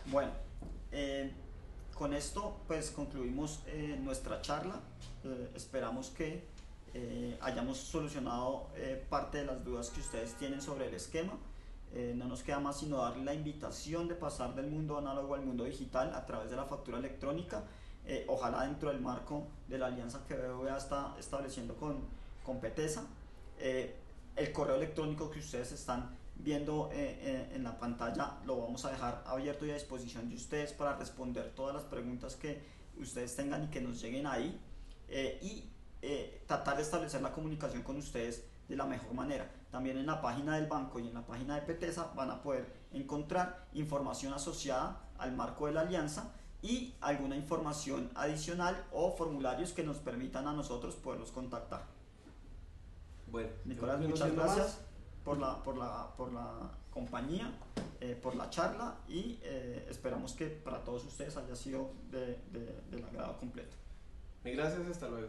Bueno, con esto pues concluimos nuestra charla. Esperamos que hayamos solucionado parte de las dudas que ustedes tienen sobre el esquema. No nos queda más sino darle la invitación de pasar del mundo análogo al mundo digital a través de la factura electrónica, ojalá dentro del marco de la alianza que BBVA está estableciendo con Petesa. El correo electrónico que ustedes están viendo en la pantalla lo vamos a dejar abierto y a disposición de ustedes para responder todas las preguntas que ustedes tengan y que nos lleguen ahí, y tratar de establecer la comunicación con ustedes de la mejor manera. También en la página del banco y en la página de Petesa van a poder encontrar información asociada al marco de la alianza y alguna información adicional o formularios que nos permitan a nosotros poderlos contactar. Bueno, Nicolás, muchas gracias por la compañía, por la charla, y esperamos que para todos ustedes haya sido del agrado completo. Gracias, hasta luego.